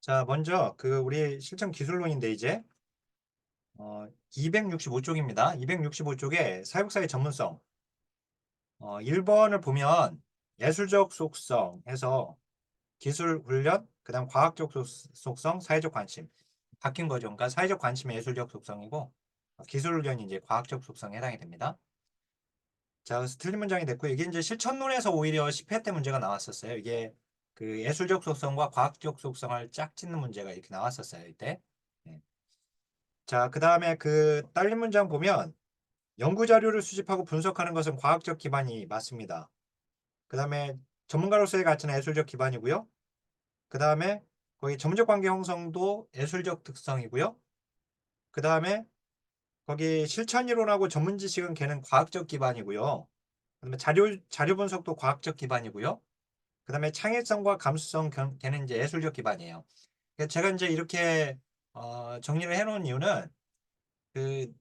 자, 먼저 우리 실전 기술론인데 이제 265쪽입니다. 265쪽에 사육사의 전문성 1번을 보면 예술적 속성 해서 기술 훈련, 그다음 과학적 속성, 사회적 관심 바뀐 거죠. 그러니까 사회적 관심이 예술적 속성이고 기술 훈련이 이제 과학적 속성에 해당이 됩니다. 자, 그래서 틀린 문장이 됐고 이게 이제 실천론에서 오히려 10회 때 문제가 나왔었어요. 이게 그 예술적 속성과 과학적 속성을 짝짓는 문제가 이렇게 나왔었어요. 이때. 네. 자, 그 다음에 딸린 문장 보면 연구 자료를 수집하고 분석하는 것은 과학적 기반이 맞습니다. 그 다음에 전문가로서의 가치는 예술적 기반이고요. 그 다음에 거기 전문적 관계 형성도 예술적 특성이고요. 그 다음에 거기 실천 이론하고 전문 지식은 걔는 과학적 기반이고요. 그 다음에 자료 분석도 과학적 기반이고요. 그 다음에 창의성과 감수성 걔는 이제 예술적 기반이에요. 그래서 제가 이제 이렇게 정리를 해놓은 이유는 그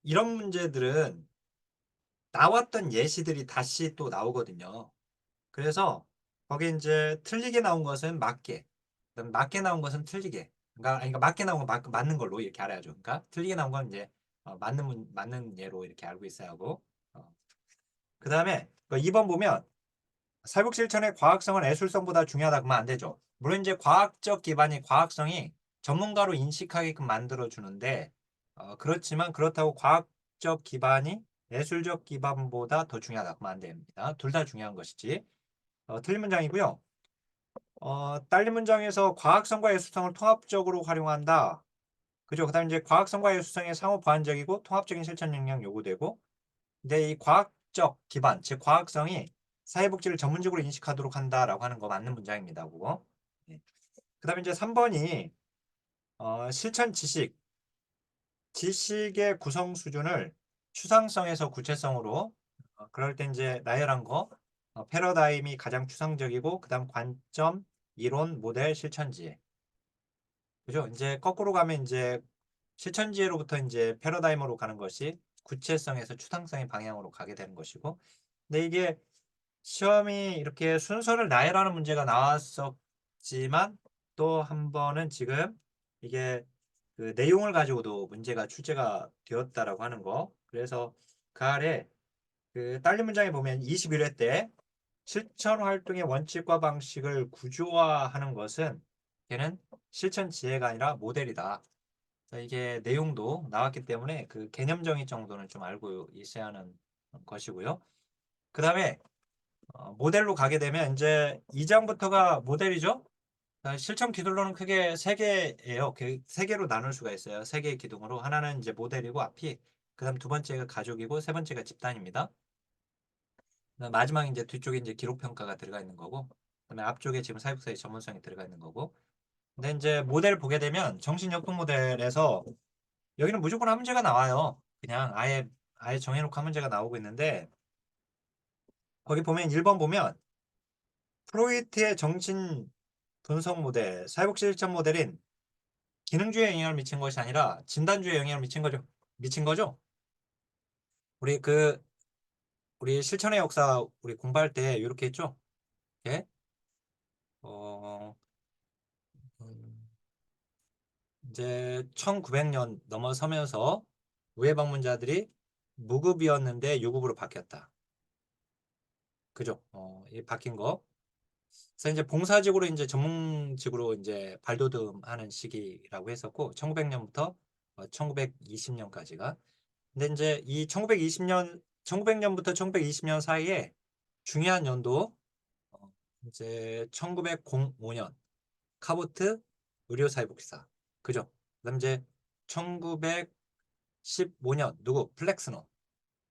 이런 문제들은 나왔던 예시들이 다시 또 나오거든요. 그래서 거기 이제 틀리게 나온 것은 맞게, 그다음 맞게 나온 것은 틀리게. 그러니까 맞게 나온 건 맞는 걸로 이렇게 알아야죠. 그러니까 틀리게 나온 건 이제 맞는 예로 이렇게 알고 있어야 하고. 그다음에 2번 보면 사육 실천의 과학성은 예술성보다 중요하다 그러면 안 되죠. 물론 이제 과학적 기반이 과학성이 전문가로 인식하게끔 만들어 주는데 그렇지만 그렇다고 과학적 기반이 예술적 기반보다 더 중요하다 그러면 안 됩니다. 둘 다 중요한 것이지. 틀린 문장이고요. 딸린 문장에서 과학성과 예술성을 통합적으로 활용한다. 그죠? 그다음 이제 과학성과 예술성의 상호 보완적이고 통합적인 실천 역량 요구되고, 근데 이 과학적 기반, 즉 과학성이 사회복지를 전문적으로 인식하도록 한다라고 하는 거 맞는 문장입니다. 그거. 네. 그다음에 이제 3번이 실천 지식의 구성 수준을 추상성에서 구체성으로 그럴 때 이제 나열한 거 패러다임이 가장 추상적이고 그다음 관점, 이론, 모델, 실천지혜. 그죠? 이제 거꾸로 가면 이제 실천지혜로부터 이제 패러다임으로 가는 것이 구체성에서 추상성의 방향으로 가게 되는 것이고, 근데 이게 시험이 이렇게 순서를 나열하는 문제가 나왔었지만 또 한 번은 지금 이게 그 내용을 가지고도 문제가 출제가 되었다라고 하는 거. 그래서 그 아래 딸린 문장에 보면 21회 때 실천 활동의 원칙과 방식을 구조화하는 것은 걔는 실천 지혜가 아니라 모델이다. 이게 내용도 나왔기 때문에 그 개념 정의 정도는 좀 알고 있어야 하는 것이고요. 그 다음에 모델로 가게 되면 이제 2장부터가 모델이죠. 실천 기술로는 크게 세 개예요. 세 개로 나눌 수가 있어요. 세 개의 기둥으로 하나는 이제 모델이고 앞이, 그다음 두 번째가 가족이고 세 번째가 집단입니다. 마지막 이제 뒤쪽에 이제 기록 평가가 들어가 있는 거고, 그다음에 앞쪽에 지금 사육사의 전문성이 들어가 있는 거고. 근데 이제 모델 보게 되면 정신역동 모델에서 여기는 무조건 한 문제가 나와요. 그냥 아예 정해놓고 한 문제가 나오고 있는데 거기 보면 1번 보면 프로이트의 정신 분석 모델, 사회복 실천 모델인 기능주의에 영향을 미친 것이 아니라 진단주의에 영향을 미친 거죠. 우리 우리 실천의 역사 우리 공부할 때 이렇게 했죠. 예? 어, 음, 이제 1900년 넘어서면서 우회 방문자들이 무급이었는데 유급으로 바뀌었다. 그죠? 이 바뀐 거. 그래서 이제 봉사직으로 이제 전문직으로 이제 발돋움하는 시기라고 했었고 1900년부터 1920년까지가. 근데 이제 이 1920년 1900년부터 1920년 사이에 중요한 연도 어, 이제 1905년 카보트 의료사회복지사. 그죠? 그다음 이제 1915년 누구 플렉스너.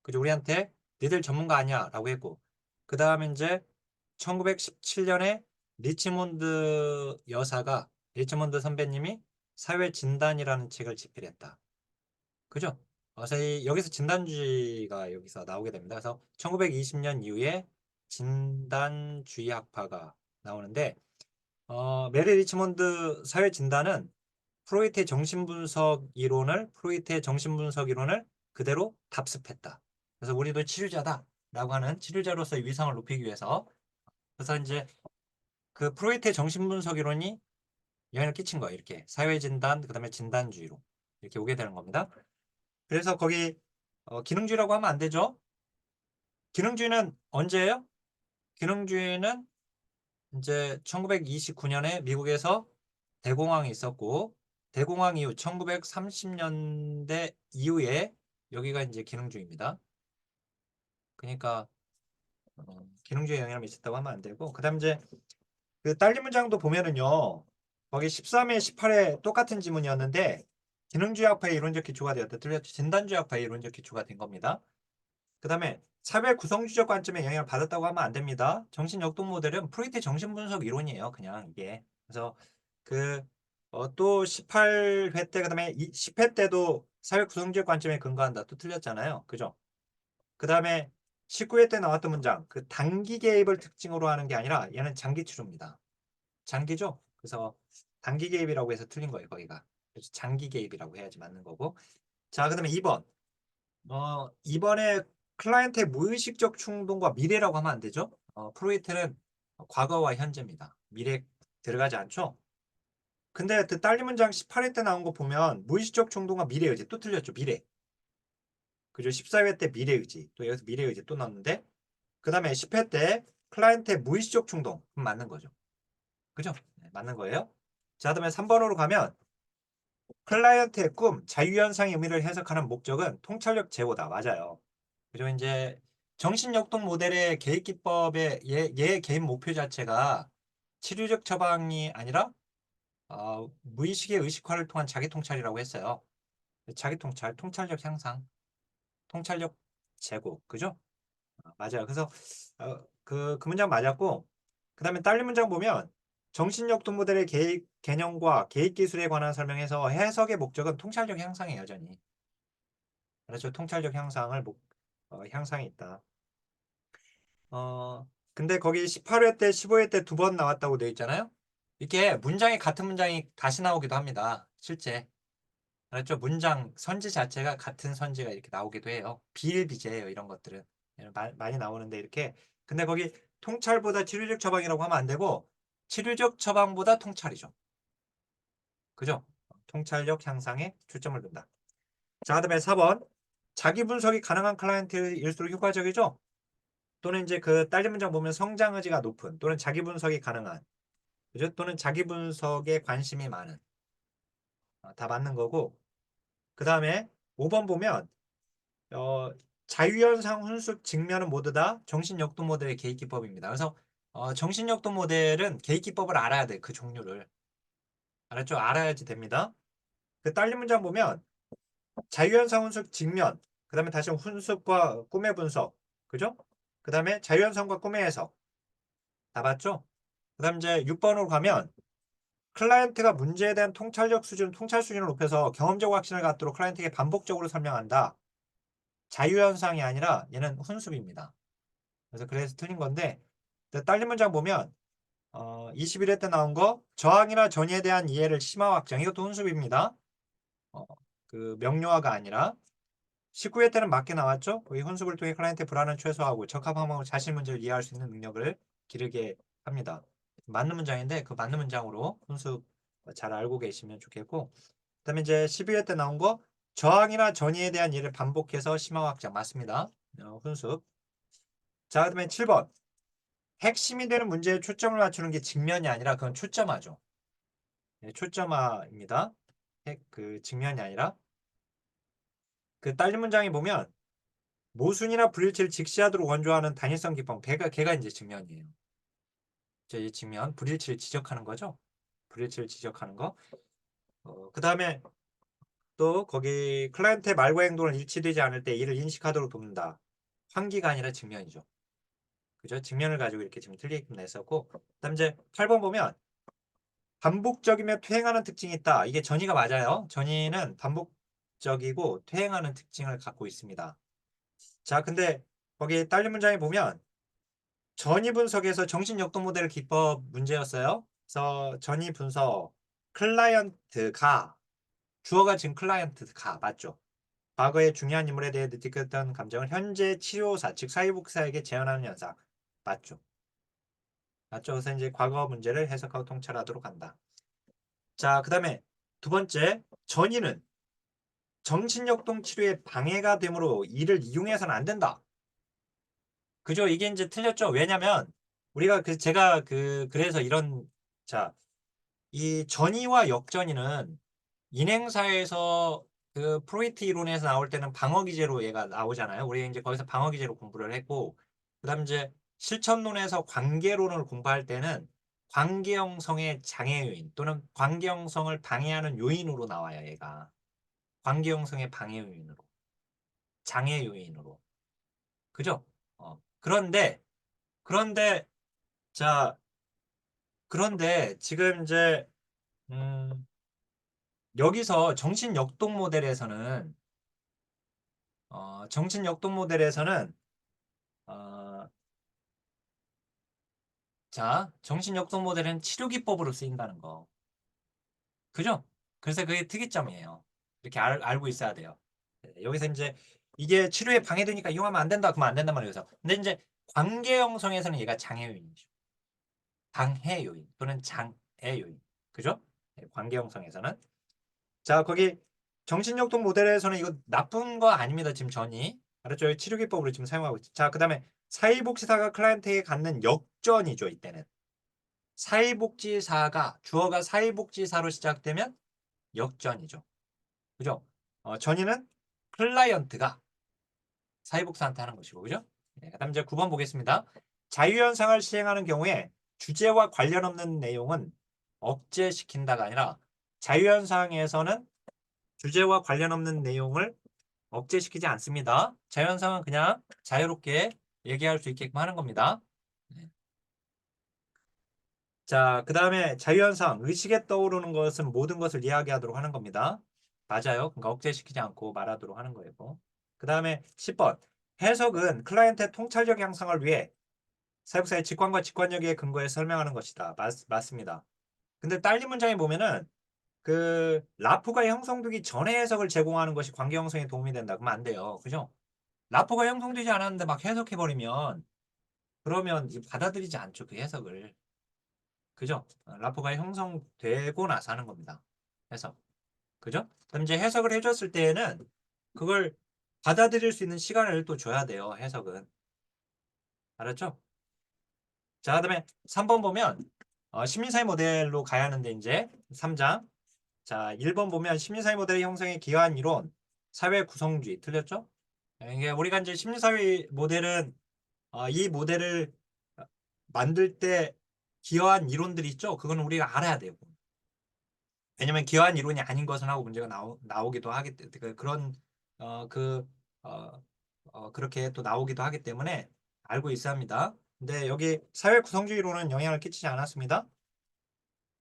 그죠? 우리한테 니들 전문가 아니야라고 했고, 그 다음에 이제 1917년에 리치몬드 선배님이 사회진단이라는 책을 집필했다. 그죠? 그래서 여기서 진단주의가 여기서 나오게 됩니다. 그래서 1920년 이후에 진단주의학파가 나오는데 메리 리치몬드 사회진단은 프로이트의 정신분석 이론을 그대로 답습했다. 그래서 우리도 치료자다라고 하는 치료자로서의 위상을 높이기 위해서, 그래서 이제 그 프로이트의 정신분석 이론이 영향을 끼친 거예요. 이렇게 사회진단, 그 다음에 진단주의로 이렇게 오게 되는 겁니다. 그래서 거기 기능주의라고 하면 안 되죠. 기능주의는 언제예요? 기능주의는 이제 1929년에 미국에서 대공황이 있었고 대공황 이후 1930년대 이후에 여기가 이제 기능주의입니다. 그러니까 기능주의 영향을 미쳤다고 하면 안 되고 그다음 이제 그 딸린 문장도 보면은요. 거기 13회, 18회 똑같은 지문이었는데 기능주의학파의 이론적 기초가 되었다. 틀렸죠. 진단주의학파의 이론적 기초가 된 겁니다. 그다음에 사회 구성주적 관점에 영향을 받았다고 하면 안 됩니다. 정신역동 모델은 프로이트의 정신분석 이론이에요. 그냥 이게. 그래서 그 또 18회 때 그다음에 10회 때도 사회 구성주적 관점에 근거한다. 또 틀렸잖아요. 그죠? 그다음에 19회 때 나왔던 문장. 그 단기 개입을 특징으로 하는 게 아니라 얘는 장기 치료입니다. 장기죠? 그래서 단기 개입이라고 해서 틀린 거예요, 거기가. 그래서 장기 개입이라고 해야지 맞는 거고. 자, 그다음에 2번. 이번에 클라이언트의 무의식적 충동과 미래라고 하면 안 되죠? 프로이트는 과거와 현재입니다. 미래 들어가지 않죠? 근데 그 딸린 문장 18회 때 나온 거 보면 무의식적 충동과 미래의지 또 틀렸죠, 미래. 그죠? 14회 때 미래의지. 또 여기서 미래의지 또 나왔는데 그 다음에 10회 때 클라이언트의 무의식적 충동. 그럼 맞는 거죠. 그죠? 네, 맞는 거예요. 자, 그다음에 3번으로 가면 클라이언트의 꿈, 자유현상의 의미를 해석하는 목적은 통찰력 제고다. 맞아요. 그리고 이제 정신역동 모델의 개입 기법의 얘의 개입 목표 자체가 치료적 처방이 아니라 무의식의 의식화를 통한 자기 통찰이라고 했어요. 자기 통찰, 통찰력 향상, 통찰력 제고, 그죠? 맞아요. 그래서 그 문장 맞았고, 그 다음에 딸린 문장 보면 정신역동 모델의 개입 개념과 개입 기술에 관한 설명에서 해석의 목적은 통찰력 향상에 여전히. 그렇죠. 통찰력 향상을 향상이 있다. 근데 거기 18회 때, 15회 때 두 번 나왔다고 되어 있잖아요. 이게 문장이 같은 문장이 다시 나오기도 합니다. 실제. 그렇죠. 문장 선지 자체가 같은 선지가 이렇게 나오기도 해요. 비일비재예요. 이런 것들은. 많이 나오는데 이렇게. 근데 거기 통찰보다 치료적 처방이라고 하면 안 되고 치료적 처방보다 통찰이죠. 그죠? 통찰력 향상에 초점을 둔다. 자, 그다음에 4번. 자기 분석이 가능한 클라이언트일수록 효과적이죠? 또는 이제 그 딸린 문장 보면 성장 의지가 높은 또는 자기 분석이 가능한 그죠? 또는 자기 분석에 관심이 많은 다 맞는 거고 그 다음에 5번 보면 어, 자유현상 훈수 직면은 모두 다 정신역동 모델의 개입기법입니다. 그래서 정신역동 모델은 개입기법을 알아야 돼. 그 종류를 알았죠? 알아야지 됩니다. 그 딸린 문장 보면 자유현상 훈수 직면 그 다음에 다시 훈수과 꿈의 분석 그죠? 그 다음에 자유현상과 꿈의 해석 다 봤죠? 그 다음 이제 6번으로 가면 클라이언트가 문제에 대한 통찰 수준을 높여서 경험적 확신을 갖도록 클라이언트에게 반복적으로 설명한다. 자유현상이 아니라 얘는 훈습입니다. 그래서 틀린 건데 딸린 문장 보면 21회 때 나온 거 저항이나 전이에 대한 이해를 심화 확장 이것도 훈습입니다. 어, 그 명료화가 아니라 19회 때는 맞게 나왔죠. 이 훈습을 통해 클라이언트의 불안을 최소화하고 적합함하고 자신 문제를 이해할 수 있는 능력을 기르게 합니다. 맞는 문장인데 그 맞는 문장으로 훈습 잘 알고 계시면 좋겠고 그다음에 이제 12회 때 나온 거 저항이나 전이에 대한 이해를 반복해서 심화 확장 맞습니다. 훈습. 자, 그다음에 7번. 핵심이 되는 문제에 초점을 맞추는 게 직면이 아니라 그건 초점화죠. 네, 초점화입니다. 그 직면이 아니라 그 딸린 문장에 보면 모순이나 불일치를 직시하도록 원조하는 단일성 기법 걔가 이제 직면이에요. 이 직면 불일치를 지적하는 거죠. 불일치를 지적하는 거. 그 다음에 또 거기 클라이언트의 말과 행동을 일치되지 않을 때 이를 인식하도록 돕는다. 환기가 아니라 직면이죠. 그죠? 직면을 가지고 이렇게 지금 틀리게끔 냈었고 그다음 이제 8번 보면 반복적이며 퇴행하는 특징이 있다. 이게 전이가 맞아요. 전이는 반복적이고 퇴행하는 특징을 갖고 있습니다. 자, 근데 거기 딸린 문장에 보면 전이 분석에서 정신역동 모델 기법 문제였어요. 그래서 전이 분석 클라이언트가 주어가 지금 클라이언트가 맞죠? 과거의 중요한 인물에 대해 느꼈던 감정을 현재 치료사 즉 사회복사에게 재현하는 현상 맞죠? 맞죠? 그래서 이제 과거 문제를 해석하고 통찰하도록 한다. 자, 그 다음에 두 번째, 전이는 정신역동 치료에 방해가 되므로 이를 이용해서는 안 된다. 그죠? 이게 이제 틀렸죠? 왜냐면 우리가 제가 그래서 이런, 자, 이 전이와 역전이는 인행사에서 그 프로이트 이론에서 나올 때는 방어기제로 얘가 나오잖아요. 우리 이제 거기서 방어기제로 공부를 했고, 그다음 이제 실천론에서 관계론을 공부할 때는 관계형성의 장애 요인 또는 관계형성을 방해하는 요인으로 나와요. 얘가 관계형성의 방해 요인으로, 장애 요인으로, 그죠? 그런데 자, 그런데 지금 이제 음, 여기서 정신역동 모델에서는 어, 자, 정신역동 모델은 치료 기법으로 쓰인다는 거. 그죠? 그래서 그게 특이점이에요. 이렇게 알고 있어야 돼요. 네, 여기서 이제 이게 치료에 방해되니까 이용하면 안 된다. 그러면 안 된단 말이에요. 그래서. 근데 이제 관계 형성에서는 얘가 장애 요인이죠. 방해 요인 또는 장애 요인. 그죠? 네, 관계 형성에서는. 자, 거기 정신역동 모델에서는 이거 나쁜 거 아닙니다. 지금 전이. 알았죠? 치료 기법으로 지금 사용하고 있죠. 자, 그다음에 사회복지사가 클라이언트에게 갖는 역전이죠. 이때는. 사회복지사가 주어가 사회복지사로 시작되면 역전이죠. 그죠? 전이는 클라이언트가 사회복지사한테 하는 것이고, 그죠? 네, 그다음 이제 9번 보겠습니다. 자유현상을 시행하는 경우에 주제와 관련 없는 내용은 억제시킨다가 아니라 자유현상에서는 주제와 관련 없는 내용을 억제시키지 않습니다. 자유현상은 그냥 자유롭게 얘기할 수 있게끔 하는 겁니다. 네. 자, 그 다음에 자유현상, 의식에 떠오르는 것은 모든 것을 이야기하도록 하는 겁니다. 맞아요. 그러니까 억제시키지 않고 말하도록 하는 거예요. 그 다음에 10번. 해석은 클라이언트의 통찰력 향상을 위해 사육사의 직관과 직관력에 근거해 설명하는 것이다. 맞습니다. 근데 딸린 문장에 보면은 라포가 형성되기 전에 해석을 제공하는 것이 관계 형성에 도움이 된다. 그러면 안 돼요. 그죠? 라포가 형성되지 않았는데 막 해석해버리면 그러면 받아들이지 않죠. 그 해석을. 그죠? 라포가 형성되고 나서 하는 겁니다. 해석. 그죠? 그럼 이제 해석을 해줬을 때에는 그걸 받아들일 수 있는 시간을 또 줘야 돼요. 해석은. 알았죠? 자, 그다음에 3번 보면 심리사회 모델로 가야 하는데 이제 3장. 자, 1번 보면 심리사회 모델의 형성에 기여한 이론, 사회 구성주의. 틀렸죠? 이게 우리가 이제 심리사회 모델은 이 모델을 만들 때 기여한 이론들이 있죠? 그거는 우리가 알아야 돼요. 왜냐면 기여한 이론이 아닌 것은 하고 문제가 나오기도 하기 때문에 그런 어, 그 어, 그렇게 또 나오기도 하기 때문에 알고 있어야 합니다. 근데 여기 사회 구성주의론은 영향을 끼치지 않았습니다.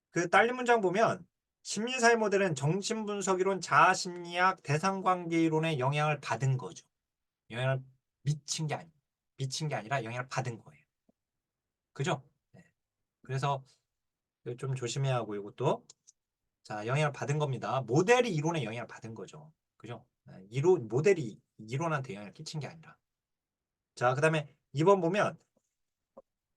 그 딸린 문장 보면 심리사회 모델은 정신분석이론, 자아심리학, 대상관계이론의 영향을 받은 거죠. 영향을 미친 게 아니, 미친 게 아니라 영향을 받은 거예요. 그죠? 네. 그래서 좀 조심해야 하고 이것도 자, 영향을 받은 겁니다. 모델이 이론에 영향을 받은 거죠. 그죠? 모델이 이론한테 영향을 끼친 게 아니라. 자, 그 다음에 2번 보면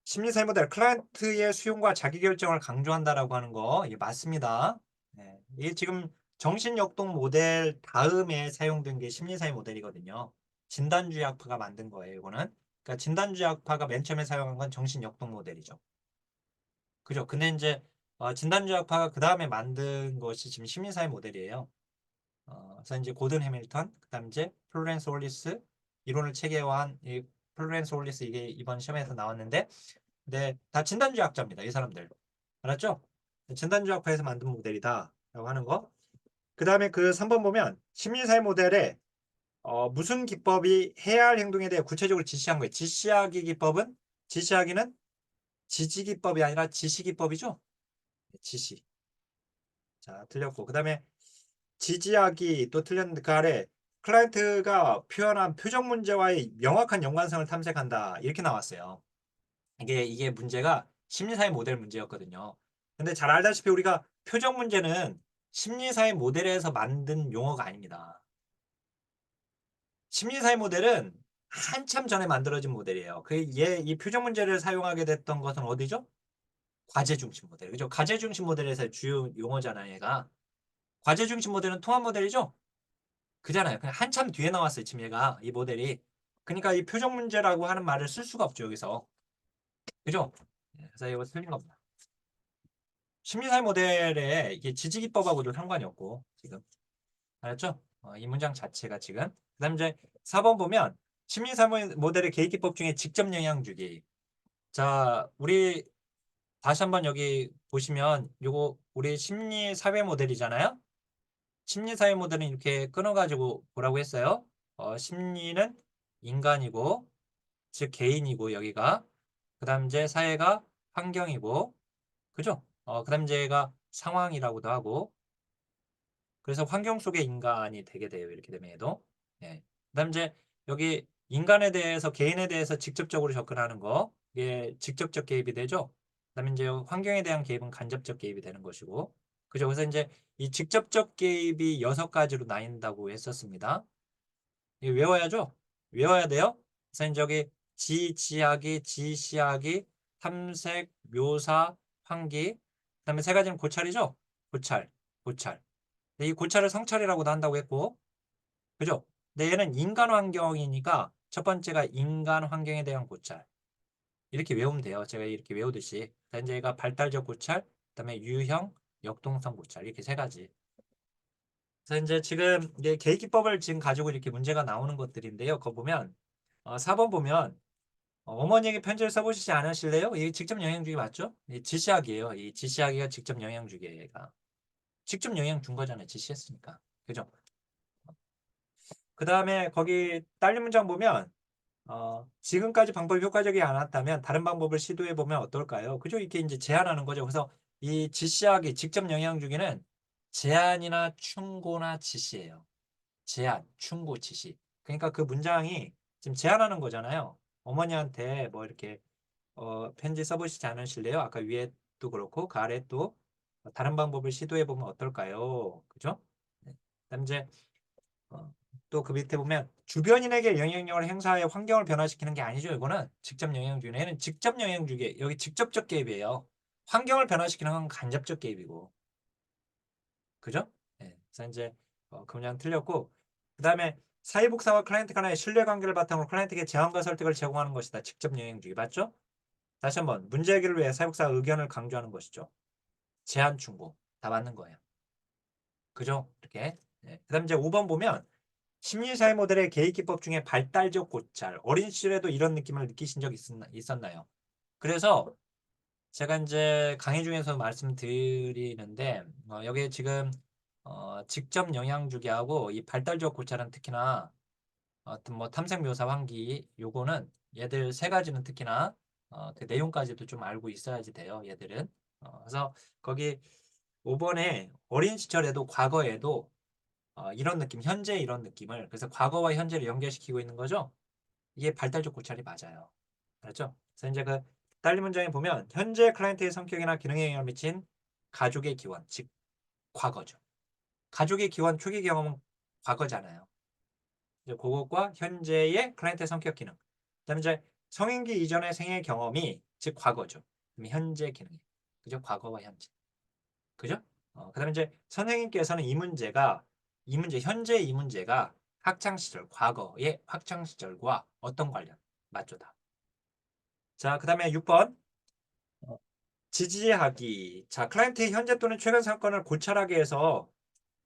심리사회 모델 클라이언트의 수용과 자기결정을 강조한다라고 하는 거 이게 맞습니다. 네. 이게 지금 정신역동 모델 다음에 사용된 게 심리사회 모델이거든요. 진단주의 학파가 만든 거예요, 이거는. 그러니까 진단주의 학파가 맨 처음에 사용한 건 정신역동 모델이죠. 그죠? 근데 이제 진단주의 학파가 그 다음에 만든 것이 지금 심리사회 모델이에요. 그래서 이제 고든 해밀턴, 그다음 이제 플로렌스 홀리스 이론을 체계화한 이 플로렌스 홀리스 이게 이번 시험에서 나왔는데, 네, 다 진단주의학자입니다. 이 사람들. 알았죠? 진단주의학파에서 만든 모델이다라고 하는 거. 그다음에 그 3번 보면 심리사회 모델에 무슨 기법이 해야 할 행동에 대해 구체적으로 지시한 거예요. 지시하기는 지지기법이 아니라 지시기법이죠. 지시. 자, 틀렸고. 그다음에 지지하기 또 틀렸는데 그 아래 클라이언트가 표현한 표정 문제와의 명확한 연관성을 탐색한다. 이렇게 나왔어요. 이게 문제가 심리사회 모델 문제였거든요. 근데 잘 알다시피 우리가 표정 문제는 심리사회 모델에서 만든 용어가 아닙니다. 심리사회 모델은 한참 전에 만들어진 모델이에요. 이 표정 문제를 사용하게 됐던 것은 어디죠? 과제 중심 모델. 그죠? 과제 중심 모델에서 주요 용어잖아요, 얘가. 과제 중심 모델은 통합 모델이죠? 그잖아요. 그냥 한참 뒤에 나왔어요, 지금 얘가. 이 모델이. 그러니까 이 표적 문제라고 하는 말을 쓸 수가 없죠, 여기서. 그죠? 예, 그래서 이거 틀린 겁니다. 심리사회 모델에 이게 지지기법하고도 상관이 없고, 지금. 알았죠? 이 문장 자체가 지금. 그 다음 이제 4번 보면, 심리사회 모델의 계획기법 중에 직접 영향 주기. 자, 우리 다시 한번 여기 보시면, 요거 우리 심리사회 모델이잖아요? 심리사회 모델은 이렇게 끊어가지고 뭐라고 했어요? 심리는 인간이고, 즉 개인이고, 여기가. 그 다음 이제 사회가 환경이고, 그죠? 그 다음 이제 얘가 상황이라고도 하고, 그래서 환경 속의 인간이 되게 돼요. 이렇게 되면 얘도. 예. 그다음 이제 여기 인간에 대해서 개인에 대해서 직접적으로 접근하는 거 이게 직접적 개입이 되죠. 그다음에 이제 환경에 대한 개입은 간접적 개입이 되는 것이고. 그죠? 그래서 이제 이 직접적 개입이 6가지로 나뉜다고 했었습니다. 이거 외워야죠. 외워야 돼요. 그래서 이제 여기 지지하기, 지시하기, 탐색, 묘사, 환기. 그다음에 3가지는 고찰이죠. 고찰, 고찰. 이 고찰을 성찰이라고도 한다고 했고, 그죠? 근데 얘는 인간 환경이니까 첫 번째가 인간 환경에 대한 고찰. 이렇게 외우면 돼요. 제가 이렇게 외우듯이. 이제 얘가 발달적 고찰, 그다음에 유형, 역동성 고찰 이렇게 3가지. 그래서 이제 지금 이게 계획기법을 지금 가지고 이렇게 문제가 나오는 것들인데요. 그거 보면 4번 보면 어머니에게 편지를 써보시지 않으실래요? 이게 직접 영향주기 맞죠? 이 지시하기예요. 이 지시하기가 직접 영향주기예요. 얘가. 직접 영향 준 거잖아요. 지시했으니까. 그죠? 그 다음에 거기 딸린 문장 보면 지금까지 방법이 효과적이 않았다면 다른 방법을 시도해 보면 어떨까요? 그죠? 이렇게 이제 제안하는 거죠. 그래서 이 지시하기 직접 영향 주기는 제안이나 충고나 지시예요. 제안, 충고, 지시. 그러니까 그 문장이 지금 제안하는 거잖아요. 어머니한테 뭐 이렇게 편지 써보시지 않으실래요? 아까 위에도 그렇고 그 아래 또 다른 방법을 시도해 보면 어떨까요? 그죠? 네. 그다음 이제 어, 또 그 밑에 보면 주변인에게 영향력을 행사해 환경을 변화시키는 게 아니죠. 이거는 직접 영향 주기. 얘는 직접 영향 주기. 여기 직접적 개입이에요. 환경을 변화시키는 건 간접적 개입이고. 그죠? 네. 그래서 이제 그 문장 틀렸고 그다음에 사회복사와 클라이언트 간의 신뢰관계를 바탕으로 클라이언트에게 제안과 설득을 제공하는 것이다. 직접 영향 주기. 맞죠? 다시 한번 문제 해결을 위해 사회복사 의견을 강조하는 것이죠. 제안 충고. 다 맞는 거예요. 그죠? 이렇게. 네. 그다음 이제 5번 보면 심리사회 모델의 계획기법 중에 발달적 고찰. 어린 시절에도 이런 느낌을 느끼신 적 있었나요? 그래서 제가 이제 강의 중에서 말씀드리는데 여기에 지금 직접 영향 주기 하고 이 발달적 고찰은 특히나 어떤 뭐 탐색 묘사 환기 요거는 얘들 3가지는 특히나 그 내용까지도 좀 알고 있어야지 돼요. 얘들은. 그래서 거기 5번에 어린 시절에도 과거에도 이런 느낌, 현재 이런 느낌을 그래서 과거와 현재를 연결시키고 있는 거죠. 이게 발달적 고찰이 맞아요. 알았죠? 그래서 이제 그 딸린 문장에 보면 현재 클라이언트의 성격이나 기능에 영향을 미친 가족의 기원, 즉 과거죠. 가족의 기원 초기 경험은 과거잖아요. 이제 그것과 현재의 클라이언트의 성격 기능. 그다음에 이제 성인기 이전의 생애 경험이 즉 과거죠. 그럼 현재 기능이 그죠? 과거와 현재. 그죠? 그다음에 이제 선생님께서는 이 문제 현재 이 문제가 학창 시절 과거의 학창 시절과 어떤 관련 맞죠다. 자, 그다음에 6번 지지하기. 자, 클라이언트의 현재 또는 최근 사건을 고찰하기 위해서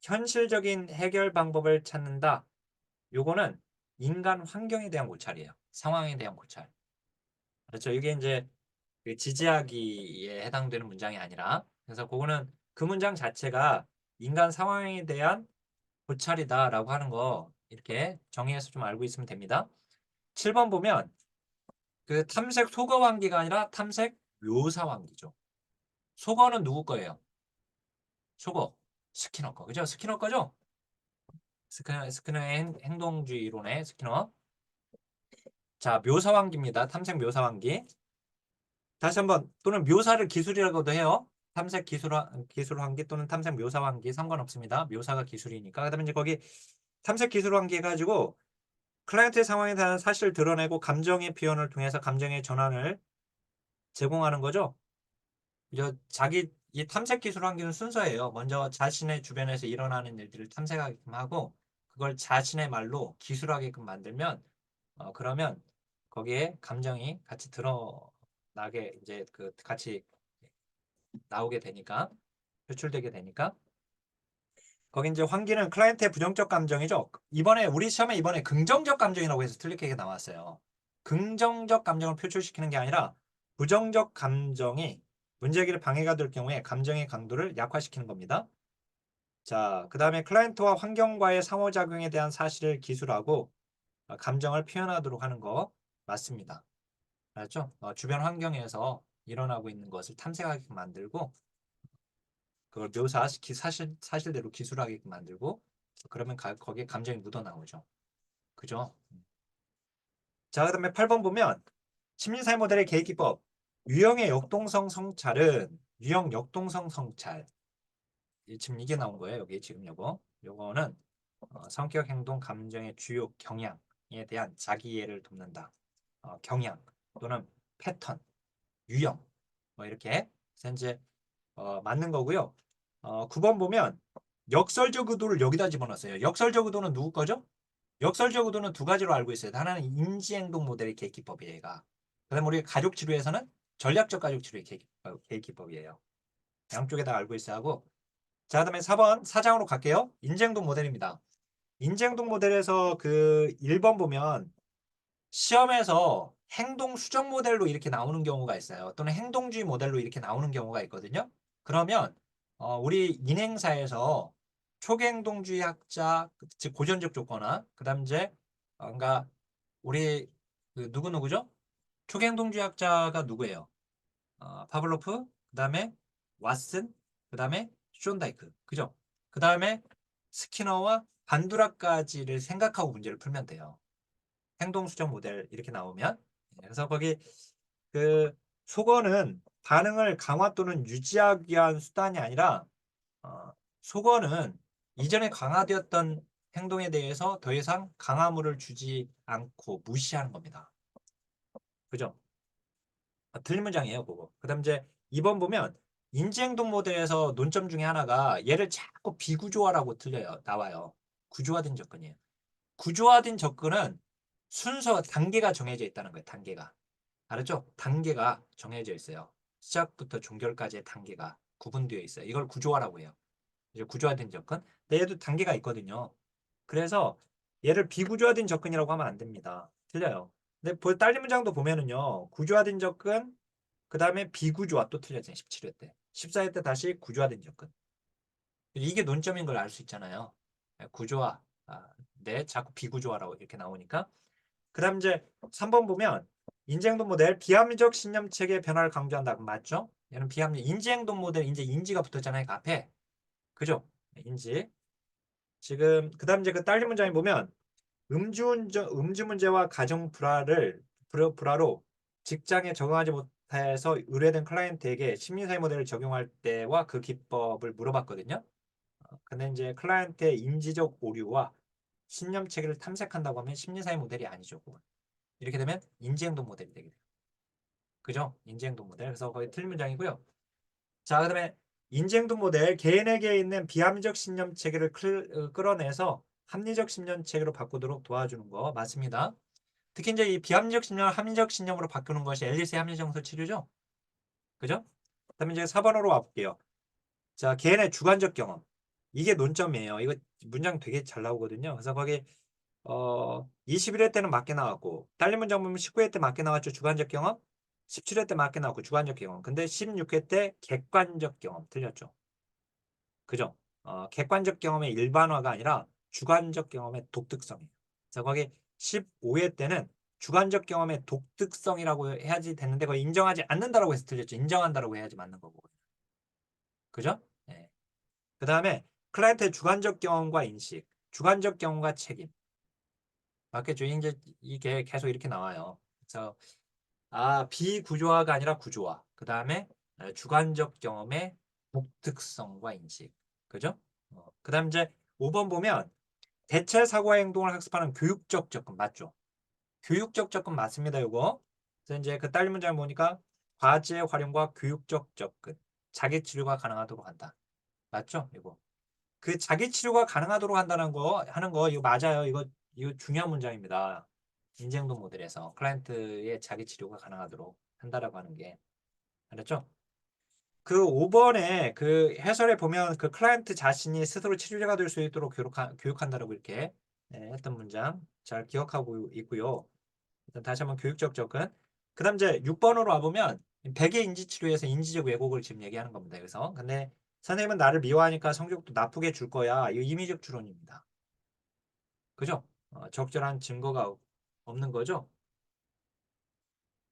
현실적인 해결 방법을 찾는다. 요거는 인간 환경에 대한 고찰이에요. 상황에 대한 고찰. 그렇죠. 이게 이제 그 지지하기에 해당되는 문장이 아니라 그래서 그거는 그 문장 자체가 인간 상황에 대한 고찰이다라고 하는 거 이렇게 정의해서 좀 알고 있으면 됩니다. 7번 보면 그 탐색 소거 환기가 아니라 탐색 묘사 환기죠. 소거는 누구 거예요? 소거. 스키너 거. 그죠? 스키너 거죠? 스키너의 행동주의 이론의 스키너. 자, 묘사 환기입니다. 탐색 묘사 환기. 다시 한번 또는 묘사를 기술이라고도 해요. 탐색 기술 환기 또는 탐색 묘사 환기 상관없습니다. 묘사가 기술이니까. 그다음에 이제 거기 탐색 기술 환기 해가지고 클라이언트의 상황에 대한 사실을 드러내고 감정의 표현을 통해서 감정의 전환을 제공하는 거죠. 이 탐색 기술 환기는 순서예요. 먼저 자신의 주변에서 일어나는 일들을 탐색하게끔 하고 그걸 자신의 말로 기술하게끔 만들면 그러면 거기에 감정이 같이 드러나게 이제 그 같이 나오게 되니까 표출되게 되니까 거기 이제 환기는 클라이언트의 부정적 감정이죠. 이번에 우리 시험에 이번에 긍정적 감정이라고 해서 틀리게 나왔어요. 긍정적 감정을 표출시키는 게 아니라 부정적 감정이 문제제기를 방해가 될 경우에 감정의 강도를 약화시키는 겁니다. 자, 그 다음에 클라이언트와 환경과의 상호작용에 대한 사실을 기술하고 감정을 표현하도록 하는 거 맞습니다. 알았죠? 주변 환경에서 일어나고 있는 것을 탐색하게 만들고 그걸 묘사시키 사실대로 기술하게끔 만들고 그러면 거기에 감정이 묻어나오죠. 그죠? 자, 그 다음에 8번 보면 심리사회 모델의 계획기법 유형의 역동성 성찰은 유형 역동성 성찰 지금 이게 나온 거예요. 여기 지금 요거는 성격, 행동, 감정의 주요 경향에 대한 자기 이해를 돕는다. 경향 또는 패턴, 유형 뭐 이렇게 이제 맞는 거고요. 9번 보면 역설적 의도를 여기다 집어넣었어요. 역설적 의도는 누구 거죠? 역설적 의도는 두 가지로 알고 있어요. 하나는 인지행동 모델의 계기법이에요. 얘가. 그다음에 우리 가족 치료에서는 전략적 가족 치료의 계기법이에요. 양쪽에 다 알고 있어야 하고. 자, 그다음에 4번 사장으로 갈게요. 인지행동 모델입니다. 인지행동 모델에서 그 1번 보면 시험에서 행동 수정 모델로 이렇게 나오는 경우가 있어요. 또는 행동주의 모델로 이렇게 나오는 경우가 있거든요. 그러면 우리 인행사에서 초기행동주의 학자, 즉 고전적 조건화, 그다음 이제 그러니까 우리 그 누구누구죠? 초기행동주의 학자가 누구예요? 파블로프, 그다음에 왓슨, 그다음에 쇼다이크, 그죠? 그다음에 스키너와 반두라까지를 생각하고 문제를 풀면 돼요. 행동 수정 모델 이렇게 나오면 그래서 거기 그 속어는 반응을 강화 또는 유지하기 위한 수단이 아니라 속어는 이전에 강화되었던 행동에 대해서 더 이상 강화물을 주지 않고 무시하는 겁니다. 그죠? 틀린 문장이에요, 그거. 그다음 이제 2번 보면 인지행동 모델에서 논점 중에 하나가 얘를 자꾸 비구조화라고 나와요. 구조화된 접근이에요. 구조화된 접근은 순서, 단계가 정해져 있다는 거예요. 단계가. 알았죠? 단계가 정해져 있어요. 시작부터 종결까지의 단계가 구분되어 있어요. 이걸 구조화라고 해요. 이제 구조화된 접근. 근데 얘도 단계가 있거든요. 그래서 얘를 비구조화된 접근이라고 하면 안 됩니다. 틀려요. 근데 딸린 문장도 보면은요. 구조화된 접근, 그 다음에 비구조화 또 틀렸잖아요. 17회 때. 14회 때 다시 구조화된 접근. 이게 논점인 걸 알 수 있잖아요. 구조화. 네, 자꾸 비구조화라고 이렇게 나오니까. 그 다음 이제 3번 보면 인지행동 모델 비합리적 신념 체계 변화를 강조한다. 맞죠? 얘는 비합리 인지행동 모델 이제 인지가 붙었잖아요. 그 앞에. 그죠? 인지. 지금 그 다음 이제 그 딸린 문장에 보면 음주 문제와 가정 불화로 직장에 적응하지 못해서 의뢰된 클라이언트에게 심리사회 모델을 적용할 때와 그 기법을 물어봤거든요. 근데 이제 클라이언트의 인지적 오류와 신념 체계를 탐색한다고 하면 심리사회 모델이 아니죠. 그건. 이렇게 되면 인지행동 모델이 되게 돼요. 그죠? 인지행동 모델. 그래서 거의 틀린 문장이고요. 자, 그다음에 인지행동 모델 개인에게 있는 비합리적 신념 체계를 끌어내서 합리적 신념 체계로 바꾸도록 도와주는 거 맞습니다. 특히 이제 이 비합리적 신념을 합리적 신념으로 바꾸는 것이 앨리스의 합리정서 치료죠. 그죠? 그다음에 이제 4번으로 와볼게요. 자, 개인의 주관적 경험. 이게 논점이에요. 이거 문장 되게 잘 나오거든요. 그래서 거기 21회 때는 맞게 나왔고 딸린 문장 보면 19회 때 맞게 나왔죠. 주관적 경험. 17회 때 맞게 나왔고 주관적 경험. 근데 16회 때 객관적 경험 틀렸죠. 그죠? 객관적 경험의 일반화가 아니라 주관적 경험의 독특성이에요. 그래서 거기 15회 때는 주관적 경험의 독특성이라고 해야지 되는데 그거 인정하지 않는다라고 해서 틀렸죠. 인정한다라고 해야지 맞는 거고. 그죠? 네. 그 다음에 클라이언트의 주관적 경험과 인식, 주관적 경험과 책임. 맞겠죠? 이제 이게 계속 이렇게 나와요. 그래서 비구조화가 아니라 구조화. 그 다음에 주관적 경험의 독특성과 인식. 그죠? 그 다음 이제 5번 보면 대체 사고 행동을 학습하는 교육적 접근 맞죠? 교육적 접근 맞습니다, 이거. 그래서 이제 그 딸린 문장을 보니까 과제 활용과 교육적 접근, 자기 치료가 가능하도록 한다. 맞죠? 이거. 그 자기 치료가 가능하도록 한다는 거 하는 거 이거 맞아요. 이거 중요한 문장입니다. 인지행동 모델에서 클라이언트의 자기 치료가 가능하도록 한다라고 하는 게 알았죠? 그 5번에 그 해설에 보면 그 클라이언트 자신이 스스로 치료자가 될 수 있도록 교육한다라고 이렇게 했던 문장 잘 기억하고 있고요. 일단 다시 한번 교육적 접근. 그다음 이제 6번으로 와보면 백의 인지 치료에서 인지적 왜곡을 지금 얘기하는 겁니다. 그래서 근데 선생님은 나를 미워하니까 성적도 나쁘게 줄 거야. 이거 임의적 추론입니다. 그죠? 적절한 증거가 없는 거죠.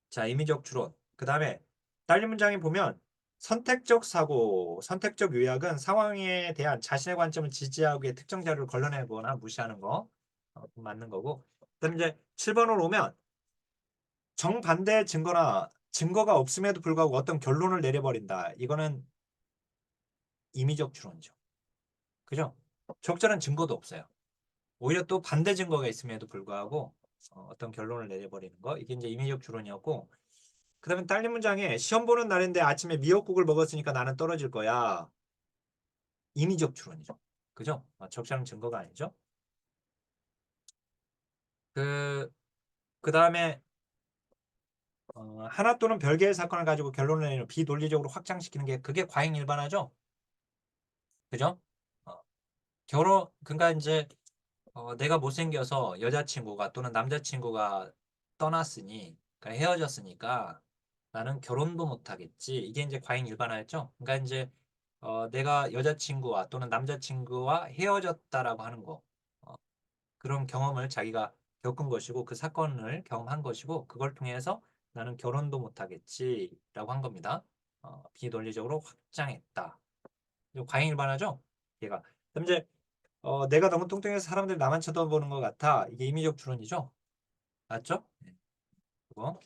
자, 임의적 추론. 그 다음에 딸린 문장에 보면 선택적 사고, 선택적 요약은 상황에 대한 자신의 관점을 지지하기에 특정 자료를 걸러내거나 무시하는 거 맞는 거고. 그다음에 이제 7번으로 오면 정반대 증거나 증거가 없음에도 불구하고 어떤 결론을 내려버린다. 이거는 임의적 추론이죠. 그죠? 적절한 증거도 없어요. 오히려 또 반대 증거가 있음에도 불구하고 어떤 결론을 내려버리는 거. 이게 이제 임의적 추론이었고. 그다음에 딸린 문장에 시험 보는 날인데 아침에 미역국을 먹었으니까 나는 떨어질 거야. 임의적 추론이죠. 그죠? 적절한 증거가 아니죠. 그 그다음에 하나 또는 별개의 사건을 가지고 결론을 내는 비논리적으로 확장시키는 게 그게 과잉 일반화죠. 그죠? 어, 그러니까 이제 내가 못생겨서 여자친구가 또는 남자친구가 떠났으니 그러니까 헤어졌으니까 나는 결혼도 못하겠지. 이게 이제 과잉 일반화였죠. 그러니까 이제 내가 여자친구와 또는 남자친구와 헤어졌다라고 하는 거. 어, 그런 경험을 자기가 겪은 것이고 그 사건을 경험한 것이고 그걸 통해서 나는 결혼도 못하겠지라고 한 겁니다. 비논리적으로 확장했다. 이거 과잉 일반화죠. 얘가. 그럼 이제 내가 너무 뚱뚱해서 사람들이 나만 쳐다보는 것 같아. 이게 임의적 추론이죠. 맞죠? 네. 그거.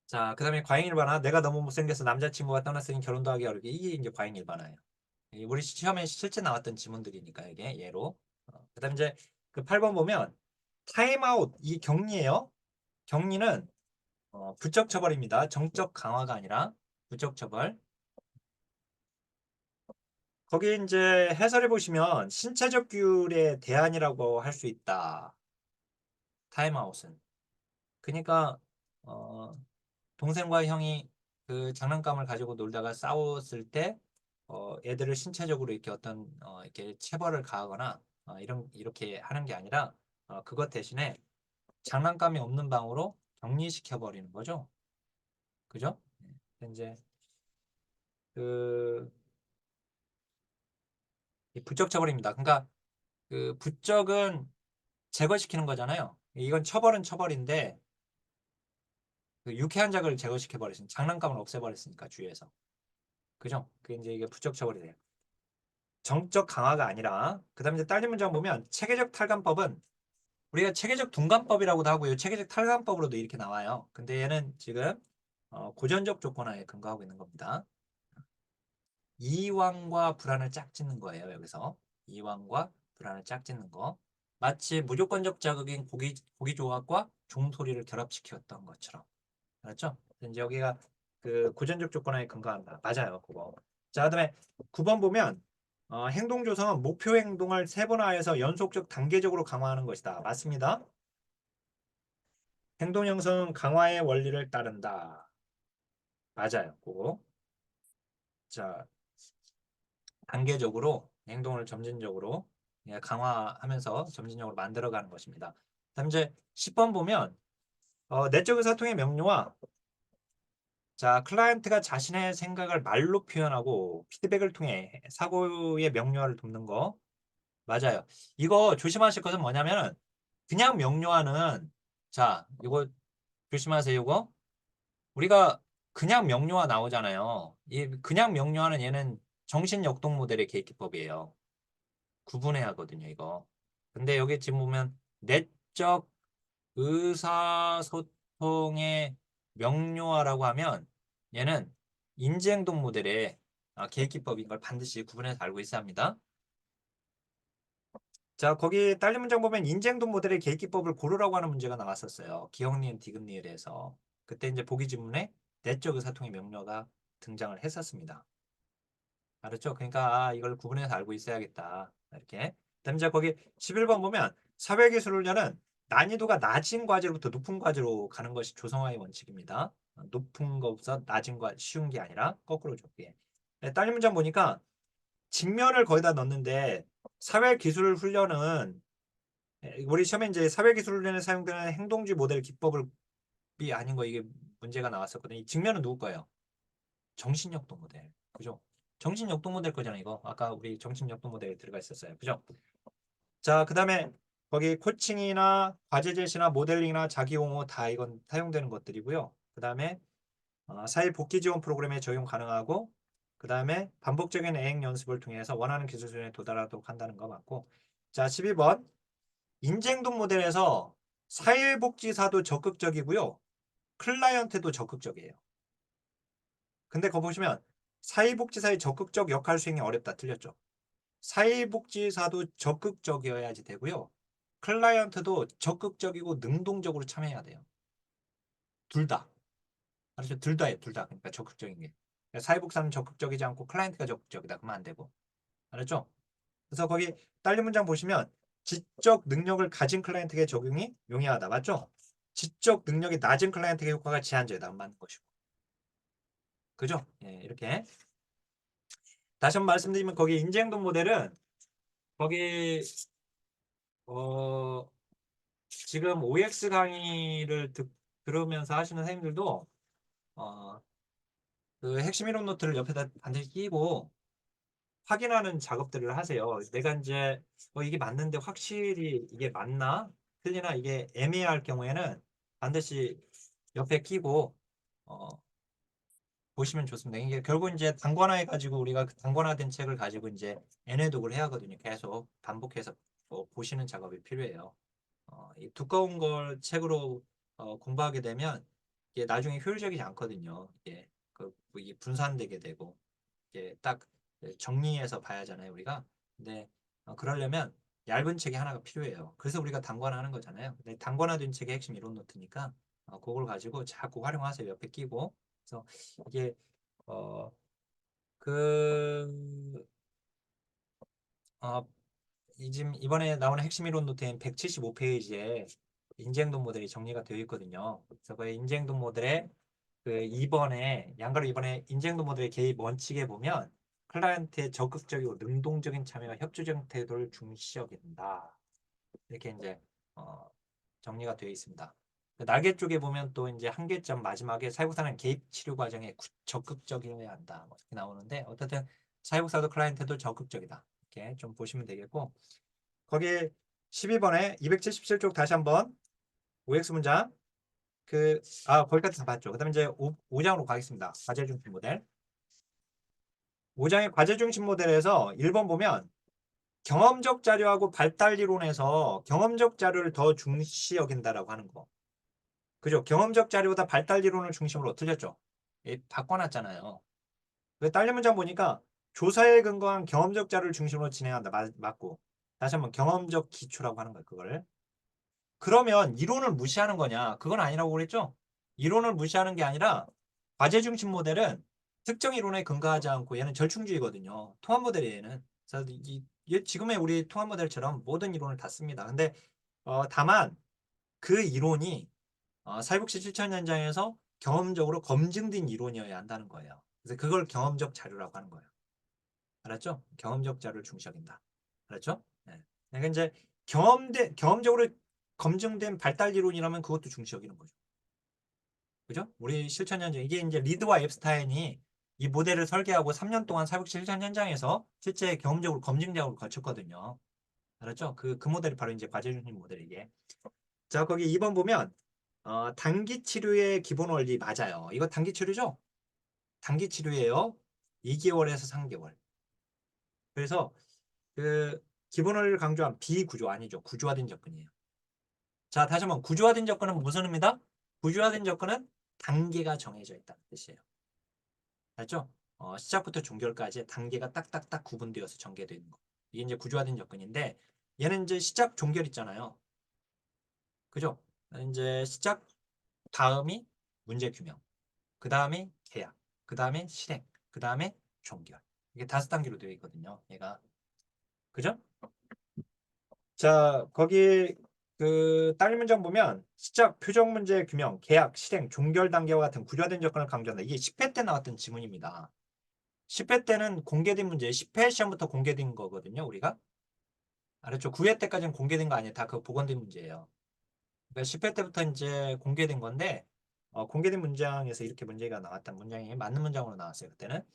자, 그다음에 과잉 일반화. 내가 너무 못생겨서 남자친구가 떠났으니 결혼도 하기 어렵게. 이게 이제 과잉 일반화예요. 우리 시험에 실제 나왔던 지문들이니까 이게 예로. 그다음에 이제 그 8번 보면 타임아웃 이 격리예요. 격리는 부적 처벌입니다. 정적 강화가 아니라 부적 처벌. 거기 이제 해설해 보시면 신체적 규율의 대안이라고 할 수 있다. 타임아웃은. 그러니까 어, 동생과 형이 그 장난감을 가지고 놀다가 싸웠을 때 애들을 신체적으로 이렇게 어떤 이렇게 체벌을 가하거나 이렇게 하는 게 아니라 그것 대신에 장난감이 없는 방으로 격리시켜 버리는 거죠. 그죠? 네. 이제 그 부적 처벌입니다. 그러니까 그 부적은 제거시키는 거잖아요. 이건 처벌은 처벌인데 그 유쾌한 자극을 제거시켜 버리신 장난감을 없애버렸으니까 주위에서. 그죠? 그게 이제 이게 부적 처벌이 돼요. 정적 강화가 아니라 그다음에 이제 딸린 문장 보면 체계적 탈감법은 우리가 체계적 둔감법이라고도 하고요. 체계적 탈감법으로도 이렇게 나와요. 근데 얘는 지금 고전적 조건하에 근거하고 있는 겁니다. 이완과 불안을 짝짓는 거예요. 여기서 이완과 불안을 짝짓는 거. 마치 무조건적 자극인 고기 조각과 종소리를 결합시켰던 것처럼. 알았죠? 이제 여기가 그 고전적 조건하에 근거한다. 맞아요, 그거. 자, 그다음에 9번 보면 행동 조성은 목표 행동을 세분화해서 연속적 단계적으로 강화하는 것이다. 맞습니다. 행동 형성 강화의 원리를 따른다. 맞아요, 그거. 자, 단계적으로 행동을 점진적으로 강화하면서 점진적으로 만들어가는 것입니다. 다음 이제 10번 보면 내적 의사통의 명료와 자, 클라이언트가 자신의 생각을 말로 표현하고 피드백을 통해 사고의 명료화를 돕는 거 맞아요. 이거 조심하실 것은 뭐냐면 그냥 명료화는 자, 이거 조심하세요. 이거 우리가 그냥 명료화 나오잖아요. 이 그냥 명료화는 얘는 정신역동 모델의 계기법이에요. 구분해야 하거든요, 이거. 근데 여기 지금 보면 내적 의사소통의 명료화라고 하면 얘는 인지행동 모델의 계기법인 걸 반드시 구분해서 알고 있어야 합니다. 자, 거기 딸린 문장 보면 인지행동 모델의 계기법을 고르라고 하는 문제가 나왔었어요. 기억 니은 디귿 니을에서. 그때 이제 보기 지문에 내적 의사통의 명료가 등장을 했었습니다. 알았죠? 그러니까 이걸 구분해서 알고 있어야겠다. 이렇게. 그다음에 이제 거기 11번 보면 사회기술훈련은 난이도가 낮은 과제로부터 높은 과제로 가는 것이 조성화의 원칙입니다. 높은 것보다 낮은 과 쉬운 게 아니라 거꾸로 좁게. 네, 딸린 문장 보니까 직면을 거의 다 넣는데 사회기술훈련은 우리 시험에 이제 사회기술훈련에 사용되는 행동주의 모델 기법이 아닌 거 이게 문제가 나왔었거든요. 이 직면은 누구 거예요? 정신역동 모델. 그죠? 정신역동 모델 거잖아, 이거. 아까 우리 정신역동 모델에 들어가 있었어요. 그죠? 자, 그 다음에 거기 코칭이나 과제 제시나 모델링이나 자기 옹호 다 이건 사용되는 것들이고요. 그 다음에 사회 복귀 지원 프로그램에 적용 가능하고 그 다음에 반복적인 애행 연습을 통해서 원하는 기술 수준에 도달하도록 한다는 거 맞고 자, 12번 인재행동 모델에서 사회복지사도 적극적이고요. 클라이언트도 적극적이에요. 근데 거 보시면 사회복지사의 적극적 역할 수행이 어렵다. 틀렸죠. 사회복지사도 적극적이어야지 되고요. 클라이언트도 적극적이고 능동적으로 참여해야 돼요. 둘 다. 알았죠? 둘 다예요. 둘 다. 그러니까 적극적인 게. 그러니까 사회복지사는 적극적이지 않고 클라이언트가 적극적이다. 그러면 안 되고. 알았죠? 그래서 거기 딸린 문장 보시면 지적 능력을 가진 클라이언트에게 적용이 용이하다. 맞죠? 지적 능력이 낮은 클라이언트에게 효과가 제한적이다. 맞는 것이고. 그죠? 예, 이렇게. 다시 한번 말씀드리면 거기 인재행동 모델은 거기 어 지금 OX 강의를 들으면서 하시는 선생님들도 어 그 핵심 이론 노트를 옆에다 반드시 끼고 확인하는 작업들을 하세요. 내가 이제 이게 맞는데 확실히 이게 맞나? 틀리나? 이게 애매할 경우에는 반드시 옆에 끼고 어 보시면 좋습니다. 이게 결국 이제 단권화해 가지고 우리가 그 단권화된 책을 가지고 이제 애내독을 해야 하거든요. 계속 반복해서 보시는 작업이 필요해요. 이 두꺼운 걸 책으로 공부하게 되면 이게 나중에 효율적이지 않거든요. 이게 분산되게 되고 이게 딱 정리해서 봐야 하잖아요, 우리가. 근데 그러려면 얇은 책이 하나가 필요해요. 그래서 우리가 단권화하는 거잖아요. 근데 단권화된 책의 핵심 이론 노트니까 그걸 가지고 자꾸 활용하세요. 옆에 끼고. 그래서 이게 어, 그 어, 지금 이번에 나오는 핵심 이론 노트인 175페이지에 인지행동 모델이 정리가 되어 있거든요. 그래서 그 인지행동 모델의 그 2번에 양가로 이번에 인지행동 모델의 개입 원칙에 보면 클라이언트의 적극적이고 능동적인 참여와 협조적 태도를 중시 여긴다. 이렇게 이제 어, 정리가 되어 있습니다. 그 날개 쪽에 보면 또 이제 한계점 마지막에 사회복사는 개입 치료 과정에 적극적이어야 한다. 뭐 이렇게 나오는데 어쨌든 사회복사도 클라이언트도 적극적이다. 이렇게 좀 보시면 되겠고 거기 12번에 277쪽 다시 한번 OX 문장 거기까지 다 봤죠. 그 다음에 이제 5장으로 가겠습니다. 과제 중심 모델. 5장의 과제 중심 모델에서 1번 보면 경험적 자료하고 발달 이론에서 경험적 자료를 더 중시 여긴다라고 하는 거. 그죠? 경험적 자료보다 발달 이론을 중심으로 틀렸죠? 바꿔놨잖아요. 그 딸린 문장 보니까 조사에 근거한 경험적 자료를 중심으로 진행한다. 맞고. 다시 한번 경험적 기초라고 하는 거예요. 그걸. 그러면 이론을 무시하는 거냐? 그건 아니라고 그랬죠? 이론을 무시하는 게 아니라 과제 중심 모델은 특정 이론에 근거하지 않고 얘는 절충주의거든요. 통합 모델이에요, 얘는. 그래서 지금의 우리 통합 모델처럼 모든 이론을 다 씁니다. 근데 다만 그 이론이 사회복지 실천 현장에서 경험적으로 검증된 이론이어야 한다는 거예요. 그래서 그걸 경험적 자료라고 하는 거예요. 알았죠? 경험적 자료를 중시한다. 알았죠? 네. 그러니까 이제 경험적으로 검증된 발달 이론이라면 그것도 중시 여기는 거죠. 그죠? 우리 실천 현장 이게 이제 리드와 앱스타인이 이 모델을 설계하고 3년 동안 사회복지 실천 현장에서 실제 경험적으로 검증 작업을 거쳤거든요. 알았죠? 그 모델이 바로 이제 과제 중심 모델 이게. 자, 거기 2번 보면 단기 치료의 기본 원리 맞아요. 이거 단기 치료죠? 단기 치료예요. 2개월에서 3개월. 그래서 그 기본 원리를 강조한 비구조 아니죠. 구조화된 접근이에요. 자, 다시 한번 구조화된 접근은 무슨 의미다? 구조화된 접근은 단계가 정해져 있다는 뜻이에요. 알죠? 시작부터 종결까지 단계가 딱딱딱 구분되어서 전개되어 있는 거. 이게 이제 구조화된 접근인데 얘는 이제 시작 종결 있잖아요. 그죠? 이제 시작 다음이 문제 규명, 그 다음에 계약, 그 다음에 실행, 그 다음에 종결. 이게 5단계로 되어 있거든요. 얘가. 그죠? 자, 거기 그 딸린 문장 보면 시작, 표적 문제 규명, 계약, 실행, 종결 단계와 같은 구조화된 조건을 강조한다. 이게 10회 때 나왔던 지문입니다. 10회 때는 공개된 문제, 10회 시험부터 공개된 거거든요, 우리가. 알았죠? 9회 때까지는 공개된 거 아니에요. 다 그 복원된 문제예요. 그러니까 10회 때부터 이제 공개된 건데, 공개된 문장에서 이렇게 문제가 나왔던 문장이 맞는 문장으로 나왔어요, 그때는.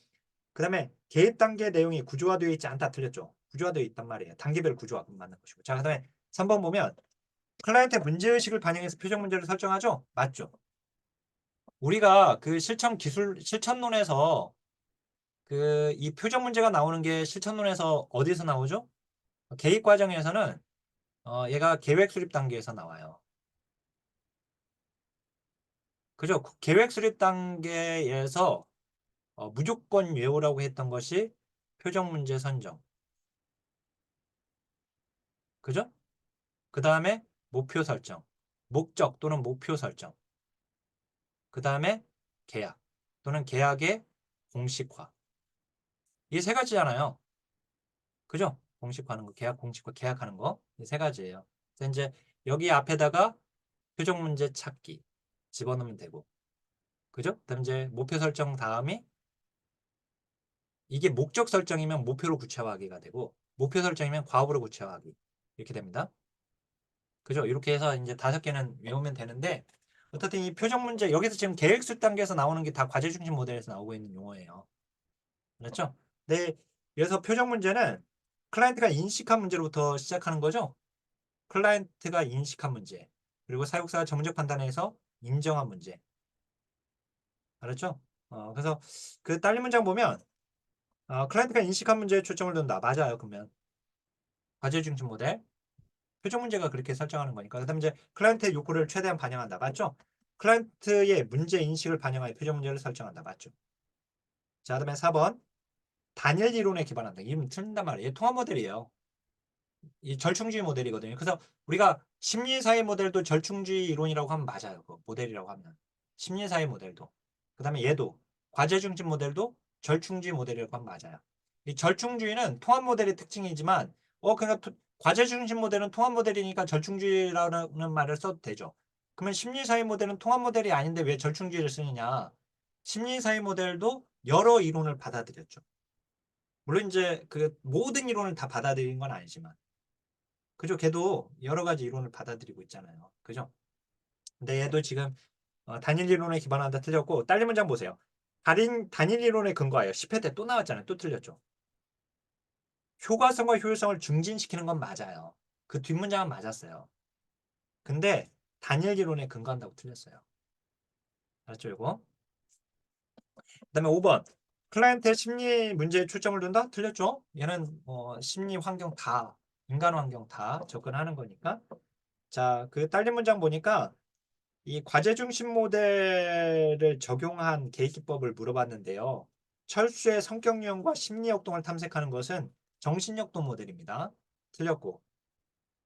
그 다음에 계획 단계 내용이 구조화되어 있지 않다, 틀렸죠? 구조화되어 있단 말이에요. 단계별 구조화 맞는 것이고. 자, 그 다음에 3번 보면 클라이언트의 문제의식을 반영해서 표적 문제를 설정하죠? 맞죠? 우리가 그 실천론에서 그 이 표적 문제가 나오는 게 실천론에서 어디서 나오죠? 계획 과정에서는 얘가 계획 수립 단계에서 나와요. 그죠? 계획 수립 단계에서 무조건 외우라고 했던 것이 표적 문제 선정. 그죠? 그 다음에 목표 설정. 목적 또는 목표 설정. 그 다음에 계약 또는 계약의 공식화. 이 세 가지잖아요. 그죠? 공식화하는 거, 계약 공식화, 계약하는 거. 이 세 가지예요. 그래서 이제 여기 앞에다가 표적 문제 찾기 집어넣으면 되고. 그죠? 그다음 이제 목표 설정 다음에 이게 목적 설정이면 목표로 구체화하기가 되고 목표 설정이면 과업으로 구체화하기. 이렇게 됩니다. 그죠? 이렇게 해서 이제 5개는 외우면 되는데 어쨌든 이 표적 문제 여기서 지금 계획술 단계에서 나오는 게 다 과제 중심 모델에서 나오고 있는 용어예요. 그렇죠? 네. 그래서 표적 문제는 클라이언트가 인식한 문제로부터 시작하는 거죠. 클라이언트가 인식한 문제. 그리고 사육사가 정적 판단해서 인정한 문제. 알았죠? 그래서 그 딸린 문장 보면 클라이언트가 인식한 문제에 초점을 둔다. 맞아요. 그러면 과제 중심 모델. 표적 문제가 그렇게 설정하는 거니까. 그다음에 이제 클라이언트의 요구를 최대한 반영한다. 맞죠? 클라이언트의 문제 인식을 반영하여 표적 문제를 설정한다. 맞죠? 자, 그다음에 4번. 단일 이론에 기반한다. 이름 틀린단 말이에요. 통합 모델이에요. 이 절충주의 모델이거든요. 그래서 우리가 심리사회 모델도 절충주의 이론이라고 하면 맞아요. 그 모델이라고 하면. 심리사회 모델도. 그다음에 얘도 과제 중심 모델도 절충주의 모델이라고 하면 맞아요. 이 절충주의는 통합 모델의 특징이지만 그러니까 과제 중심 모델은 통합 모델이니까 절충주의라는 말을 써도 되죠. 그러면 심리사회 모델은 통합 모델이 아닌데 왜 절충주의를 쓰느냐? 심리사회 모델도 여러 이론을 받아들였죠. 물론 이제 그 모든 이론을 다 받아들인 건 아니지만 그죠? 걔도 여러 가지 이론을 받아들이고 있잖아요. 그죠? 근데 얘도 지금 단일 이론에 기반한다 틀렸고 딸린 문장 보세요. 단일 이론에 근거하여 10회 때 또 나왔잖아요. 또 틀렸죠. 효과성과 효율성을 증진시키는 건 맞아요. 그 뒷문장은 맞았어요. 근데 단일 이론에 근거한다고 틀렸어요. 알았죠, 이거? 그다음에 5번. 클라이언트의 심리 문제에 초점을 둔다? 틀렸죠? 얘는 심리 환경 다, 인간 환경 다 접근하는 거니까. 자, 그 딸린 문장 보니까 이 과제 중심 모델을 적용한 계획기법을 물어봤는데요. 철수의 성격 유형과 심리 역동을 탐색하는 것은 정신역동 모델입니다. 틀렸고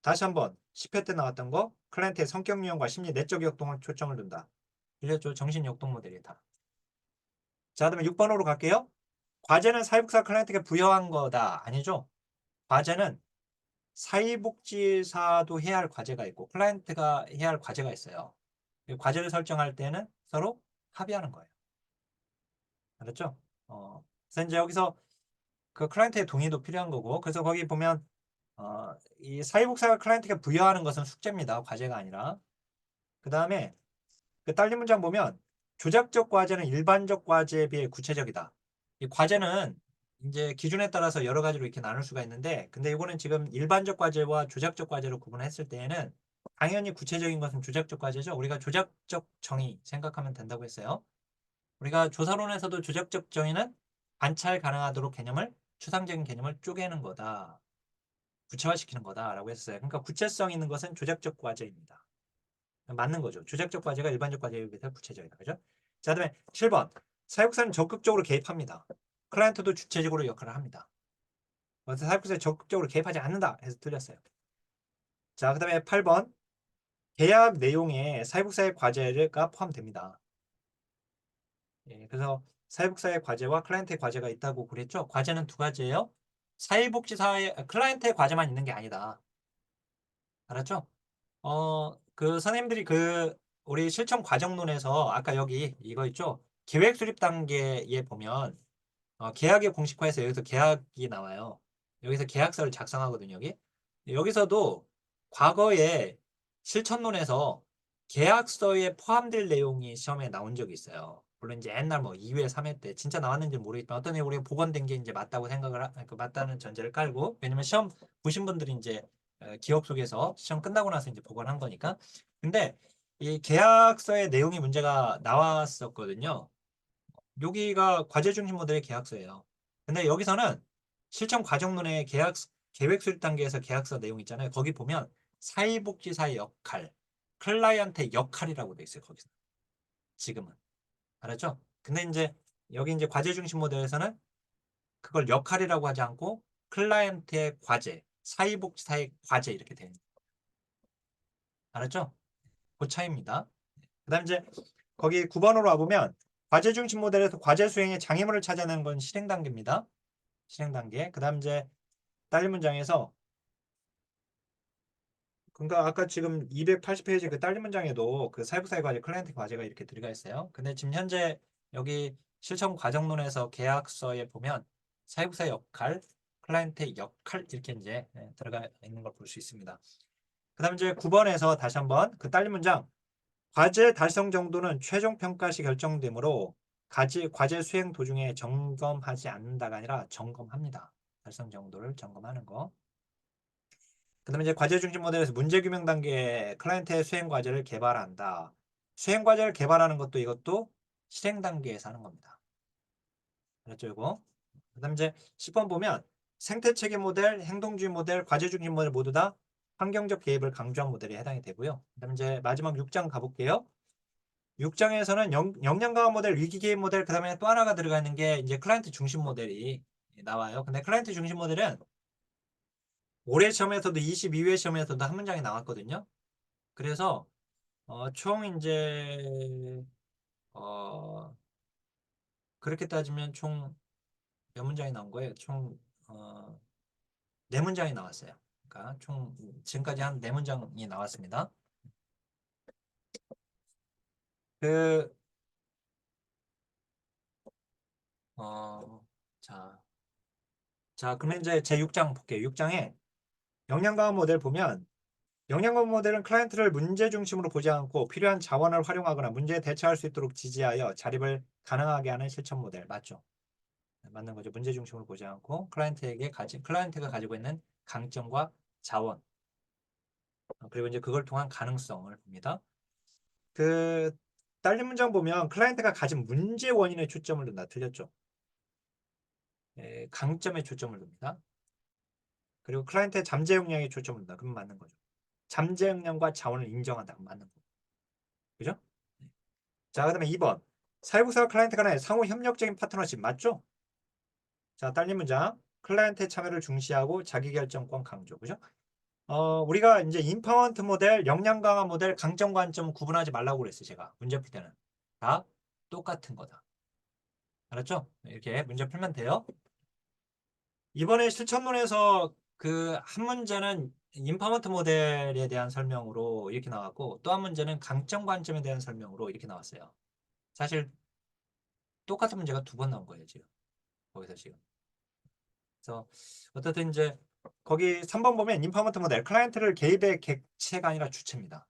다시 한번 10회 때 나왔던 거 클라이언트의 성격 유형과 심리 내적 역동을 초점을 둔다. 틀렸죠? 정신역동 모델이다. 자, 그다음에 6번으로 갈게요. 과제는 사회복지사 클라이언트에게 부여한 거다. 아니죠? 과제는 사회복지사도 해야 할 과제가 있고 클라이언트가 해야 할 과제가 있어요. 과제를 설정할 때는 서로 합의하는 거예요. 알았죠? 그래서 이제 여기서 그 클라이언트의 동의도 필요한 거고, 그래서 거기 보면 이 사회복지사 클라이언트가 부여하는 것은 숙제입니다. 과제가 아니라. 그 다음에 그 딸린 문장 보면 조작적 과제는 일반적 과제에 비해 구체적이다. 이 과제는 이제 기준에 따라서 여러 가지로 이렇게 나눌 수가 있는데, 근데 이거는 지금 일반적 과제와 조작적 과제로 구분했을 때에는 당연히 구체적인 것은 조작적 과제죠. 우리가 조작적 정의 생각하면 된다고 했어요. 우리가 조사론에서도 조작적 정의는 관찰 가능하도록 개념을 추상적인 개념을 쪼개는 거다. 구체화시키는 거다라고 했어요. 그러니까 구체성 있는 것은 조작적 과제입니다. 맞는 거죠. 조작적 과제가 일반적 과제에 비해서 구체적이다. 그죠? 자, 그다음에 7번. 사육사는 적극적으로 개입합니다. 클라이언트도 주체적으로 역할을 합니다. 그래서 사육사에 적극적으로 개입하지 않는다 해서 틀렸어요. 자, 그다음에 8번. 계약 내용에 사회복사의 과제가 포함됩니다. 예, 그래서 사회복사의 과제와 클라이언트의 과제가 있다고 그랬죠. 과제는 두 가지예요. 사회복지사의 클라이언트의 과제만 있는 게 아니다. 알았죠? 그 선생님들이 우리 실천 과정론에서 아까 여기 이거 있죠? 계획 수립 단계에 보면 계약의 공식화에서 여기서 계약이 나와요. 여기서 계약서를 작성하거든요, 여기. 여기서도 과거에 실천론에서 계약서에 포함될 내용이 시험에 나온 적이 있어요. 물론 이제 옛날 뭐 2회, 3회 때 진짜 나왔는지 모르겠지만 어떤 애 우리가 복원된 게 이제 맞다고 맞다는 전제를 깔고 왜냐면 시험 보신 분들이 이제 기억 속에서 시험 끝나고 나서 이제 복원한 거니까. 근데 이 계약서의 내용이 문제가 나왔었거든요. 여기가 과제 중심 모델의 계약서예요. 근데 여기서는 실천 과정론의 계획 수립 단계에서 계약서 내용 있잖아요. 거기 보면 사회복지사의 역할, 클라이언트의 역할이라고 돼 있어요. 거기서 지금은 알았죠? 근데 이제 여기 이제 과제 중심 모델에서는 그걸 역할이라고 하지 않고 클라이언트의 과제, 사회복지사의 과제 이렇게 되는 알았죠? 그 차이입니다. 그다음 이제 거기 9번으로 와보면 과제 중심 모델에서 과제 수행의 장애물을 찾아내는 건 실행 단계입니다. 실행 단계. 그다음 이제 딸린 문장에서 그러니까 아까 지금 280페이지 그 딸린 문장에도 그 사회복사의 과제, 클라이언트 과제가 이렇게 들어가 있어요. 근데 지금 현재 여기 실천 과정론에서 계약서에 보면 사회복사의 역할, 클라이언트의 역할 이렇게 이제 들어가 있는 걸 볼 수 있습니다. 그다음 이제 9번에서 다시 한번 그 딸린 문장 과제 달성 정도는 최종 평가 시 결정되므로 과제 수행 도중에 점검하지 않는다가 아니라 점검합니다. 달성 정도를 점검하는 거. 그다음에 이제 과제 중심 모델에서 문제 규명 단계에 클라이언트의 수행 과제를 개발한다. 수행 과제를 개발하는 것도 이것도 실행 단계에서 하는 겁니다. 그렇죠, 이거. 그다음 이제 10번 보면 생태 체계 모델, 행동주의 모델, 과제 중심 모델 모두 다 환경적 개입을 강조한 모델에 해당이 되고요. 그다음 이제 마지막 6장 가볼게요. 6장에서는 역량 강화 모델, 위기 개입 모델, 그다음에 또 하나가 들어가 있는 게 이제 클라이언트 중심 모델이 나와요. 근데 클라이언트 중심 모델은 올해 시험에서도 22회 시험에서도 한 문장이 나왔거든요. 그래서 총 이제 어, 그렇게 따지면 총 몇 문장이 나온 거예요? 총 네 문장이 나왔어요. 그러니까 총 지금까지 한 네 문장이 나왔습니다. 그 어, 자, 그러면 이제 제 6장 볼게요. 6장에 역량 강화 모델 보면 역량검 모델은 클라이언트를 문제 중심으로 보지 않고 필요한 자원을 활용하거나 문제에 대처할 수 있도록 지지하여 자립을 가능하게 하는 실천 모델. 맞죠? 네, 맞는 거죠. 문제 중심으로 보지 않고 클라이언트가 가지고 있는 강점과 자원 그리고 이제 그걸 통한 가능성을 봅니다. 그 딸린 문장 보면 클라이언트가 가진 문제 원인에 초점을 둔다. 틀렸죠? 강점에 초점을 둡니다. 그리고 클라이언트의 잠재 역량에 초점을 둔다. 그럼 맞는 거죠. 잠재 역량과 자원을 인정한다. 그럼 맞는 거. 그죠? 네. 자, 그다음에 2번. 사회복사와 클라이언트 간의 상호 협력적인 파트너십 맞죠? 자, 딸린 문장. 클라이언트의 참여를 중시하고 자기결정권 강조. 그죠? 우리가 이제 인파먼트 모델, 역량 강화 모델, 강점 관점 구분하지 말라고 그랬어요, 제가. 문제 풀 때는. 다 똑같은 거다. 알았죠? 이렇게 문제 풀면 돼요. 이번에 실천문에서 그 한 문제는 인파먼트 모델에 대한 설명으로 이렇게 나왔고 또 한 문제는 강점 관점에 대한 설명으로 이렇게 나왔어요. 사실 똑같은 문제가 두 번 나온 거예요, 지금. 거기서 지금. 그래서 어쨌든 이제 거기 3번 보면 인파먼트 모델 클라이언트를 개입의 객체가 아니라 주체입니다.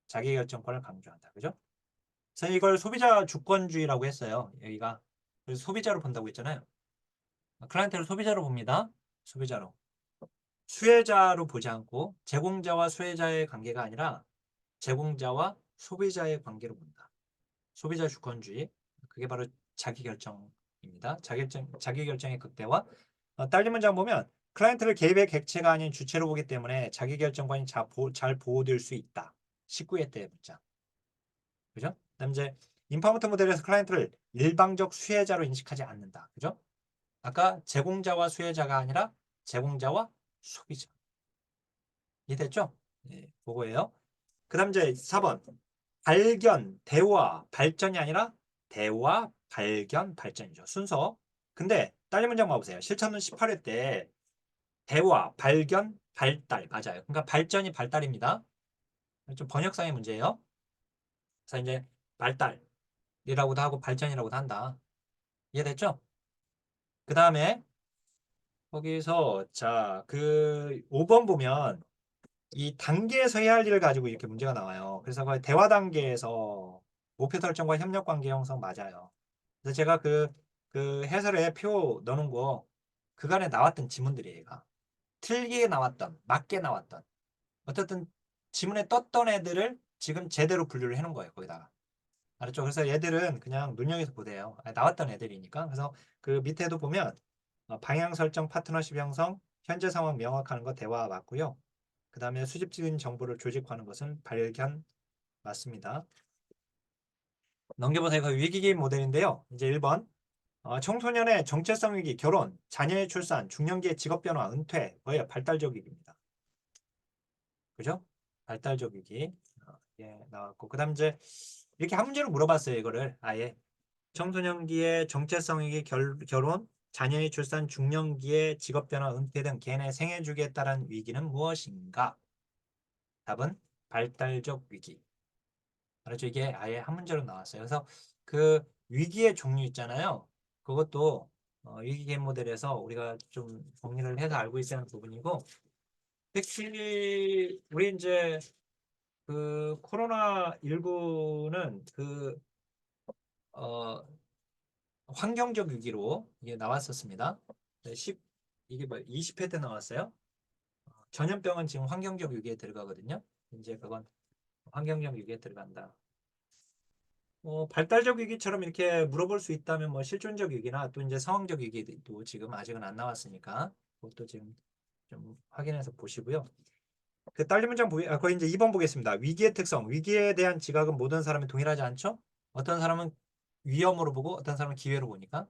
자기결정권을 강조한다. 그죠? 그래서 이걸 소비자 주권주의라고 했어요. 여기가. 그래서 소비자로 본다고 했잖아요. 클라이언트를 소비자로 봅니다. 소비자로. 수혜자로 보지 않고 제공자와 수혜자의 관계가 아니라 제공자와 소비자의 관계로 본다. 소비자 주권주의. 그게 바로 자기결정입니다. 자기결정의 극대화. 딸린 문장 보면 클라이언트를 개입의 객체가 아닌 주체로 보기 때문에 자기결정권이 잘 보호될 수 있다. 19회 때 문장. 그죠? 그다음 이제 인파먼트 모델에서 클라이언트를 일방적 수혜자로 인식하지 않는다. 그죠? 아까 제공자와 수혜자가 아니라 제공자와 소비자. 이해됐죠? 예, 그거예요. 그다음 이제 4번. 발견, 대화, 발전이 아니라 대화, 발견, 발전이죠. 순서. 근데 딸린 문장 봐보세요. 실천은 18회 때 대화, 발견, 발달 맞아요. 그러니까 발전이 발달입니다. 좀 번역상의 문제예요. 그래서 이제 발달이라고도 하고 발전이라고도 한다. 이해됐죠? 그 다음에 거기서 자, 그 5번 보면 이 단계에서 해야 할 일을 가지고 이렇게 문제가 나와요. 그래서 거의 대화 단계에서 목표 설정과 협력 관계 형성 맞아요. 그래서 제가 그 해설에 표 넣는 거 그간에 나왔던 지문들이에요. 얘가. 틀리게 나왔던, 맞게 나왔던. 어쨌든 지문에 떴던 애들을 지금 제대로 분류를 해놓은 거예요. 거기다가. 알았죠? 그래서 얘들은 그냥 눈여겨서 보세요. 나왔던 애들이니까. 그래서 그 밑에도 보면 방향 설정, 파트너십 형성, 현재 상황 명확하는 거 대화 맞고요. 그 다음에 수집적인 정보를 조직화하는 것은 발견 맞습니다. 넘겨보세요. 그 위기게임 모델인데요. 이제 1번. 청소년의 정체성 위기, 결혼, 자녀의 출산, 중년기의 직업 변화, 은퇴, 뭐예요? 발달적 위기입니다. 그죠? 발달적 위기. 예, 나왔고. 그 다음 이제 이렇게 한 문제로 물어봤어요. 이거를 아예. 청소년기의 정체성 위기, 결혼, 자녀의 출산, 중년기의 직업 변화, 은퇴 등 개인의 생애 주기에 따른 위기는 무엇인가? 답은 발달적 위기. 그렇죠. 이게 아예 한 문제로 나왔어요. 그래서 그 위기의 종류 있잖아요. 그것도 위기 게임 모델에서 우리가 좀 정리를 해서 알고 있어야 하는 부분이고, 특히 우리 이제 그 코로나19는 그 환경적 위기로 이게 나왔었습니다. 10, 이게 뭐 20회 때 나왔어요. 전염병은 지금 환경적 위기에 들어가거든요. 이제 그건 환경적 위기에 들어간다. 발달적 위기처럼 이렇게 물어볼 수 있다면 뭐 실존적 위기나 또 이제 상황적 위기도 지금 아직은 안 나왔으니까 그것도 지금 좀 확인해서 보시고요. 그 딸린 문장 거기 이제 2번 보겠습니다. 위기의 특성. 위기에 대한 지각은 모든 사람이 동일하지 않죠? 어떤 사람은 위험으로 보고 어떤 사람은 기회로 보니까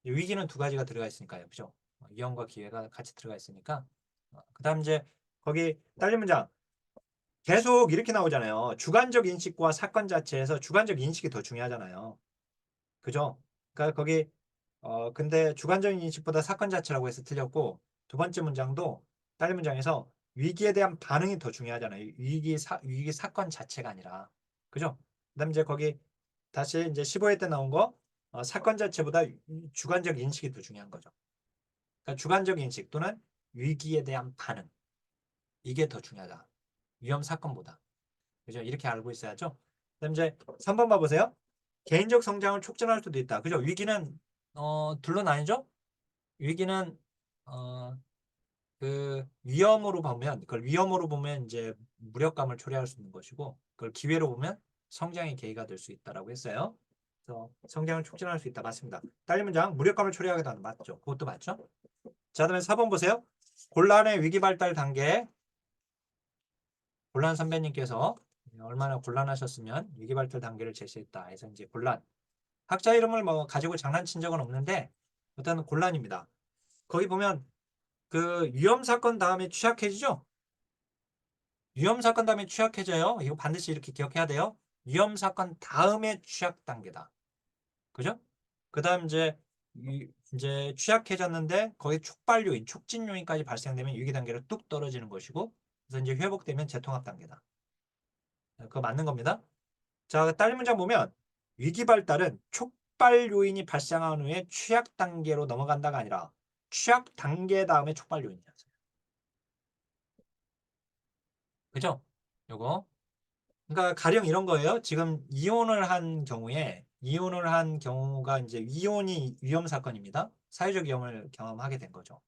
위기는 두 가지가 들어가 있으니까요. 그죠? 위험과 기회가 같이 들어가 있으니까. 그다음 이제 거기 딸린 문장 계속 이렇게 나오잖아요. 주관적 인식과 사건 자체에서 주관적 인식이 더 중요하잖아요. 그죠? 그러니까 거기 근데 주관적인 인식보다 사건 자체라고 해서 틀렸고 두 번째 문장도 딸린 문장에서 위기에 대한 반응이 더 중요하잖아요. 위기 사건 자체가 아니라. 그죠? 그다음 이제 거기 다시 이제 15회 때 나온 거 사건 자체보다 주관적 인식이 더 중요한 거죠. 그러니까 주관적 인식 또는 위기에 대한 반응 이게 더 중요하다. 위험 사건보다. 그죠? 이렇게 알고 있어야죠. 그다음 이제 3번 봐보세요. 개인적 성장을 촉진할 수도 있다. 그죠? 위기는 둘로 나뉘죠? 위기는 어, 그 위험으로 보면 그걸 위험으로 보면 이제 무력감을 초래할 수 있는 것이고 그걸 기회로 보면 성장의 계기가 될 수 있다라고 했어요. 그래서 성장을 촉진할 수 있다. 맞습니다. 딸린 문장 무력감을 초래하게 하는 맞죠? 그것도 맞죠? 자, 그다음에 4번 보세요. 곤란의 위기 발달 단계. 곤란 선배님께서 얼마나 곤란하셨으면 위기 발달 단계를 제시했다. 해서 이제 곤란. 학자 이름을 뭐 가지고 장난친 적은 없는데 일단 곤란입니다. 거기 보면 그 위험 사건 다음에 취약해지죠? 위험 사건 다음에 취약해져요. 이거 반드시 이렇게 기억해야 돼요. 위험 사건 다음에 취약 단계다. 그죠? 그다음 이제 취약해졌는데 거기 촉발 요인, 촉진 요인까지 발생되면 위기 단계로 뚝 떨어지는 것이고 그래서 이제 회복되면 재통합 단계다. 그거 맞는 겁니다. 자, 딸린 문장 보면 위기 발달은 촉발 요인이 발생한 후에 취약 단계로 넘어간다가 아니라 취약 단계 다음에 촉발 요인이었어요. 그죠? 요거. 그러니까 가령 이런 거예요. 지금 이혼을 한 경우가 이제 이혼이 위험 사건입니다. 사회적 위험을 경험하게 된 거죠.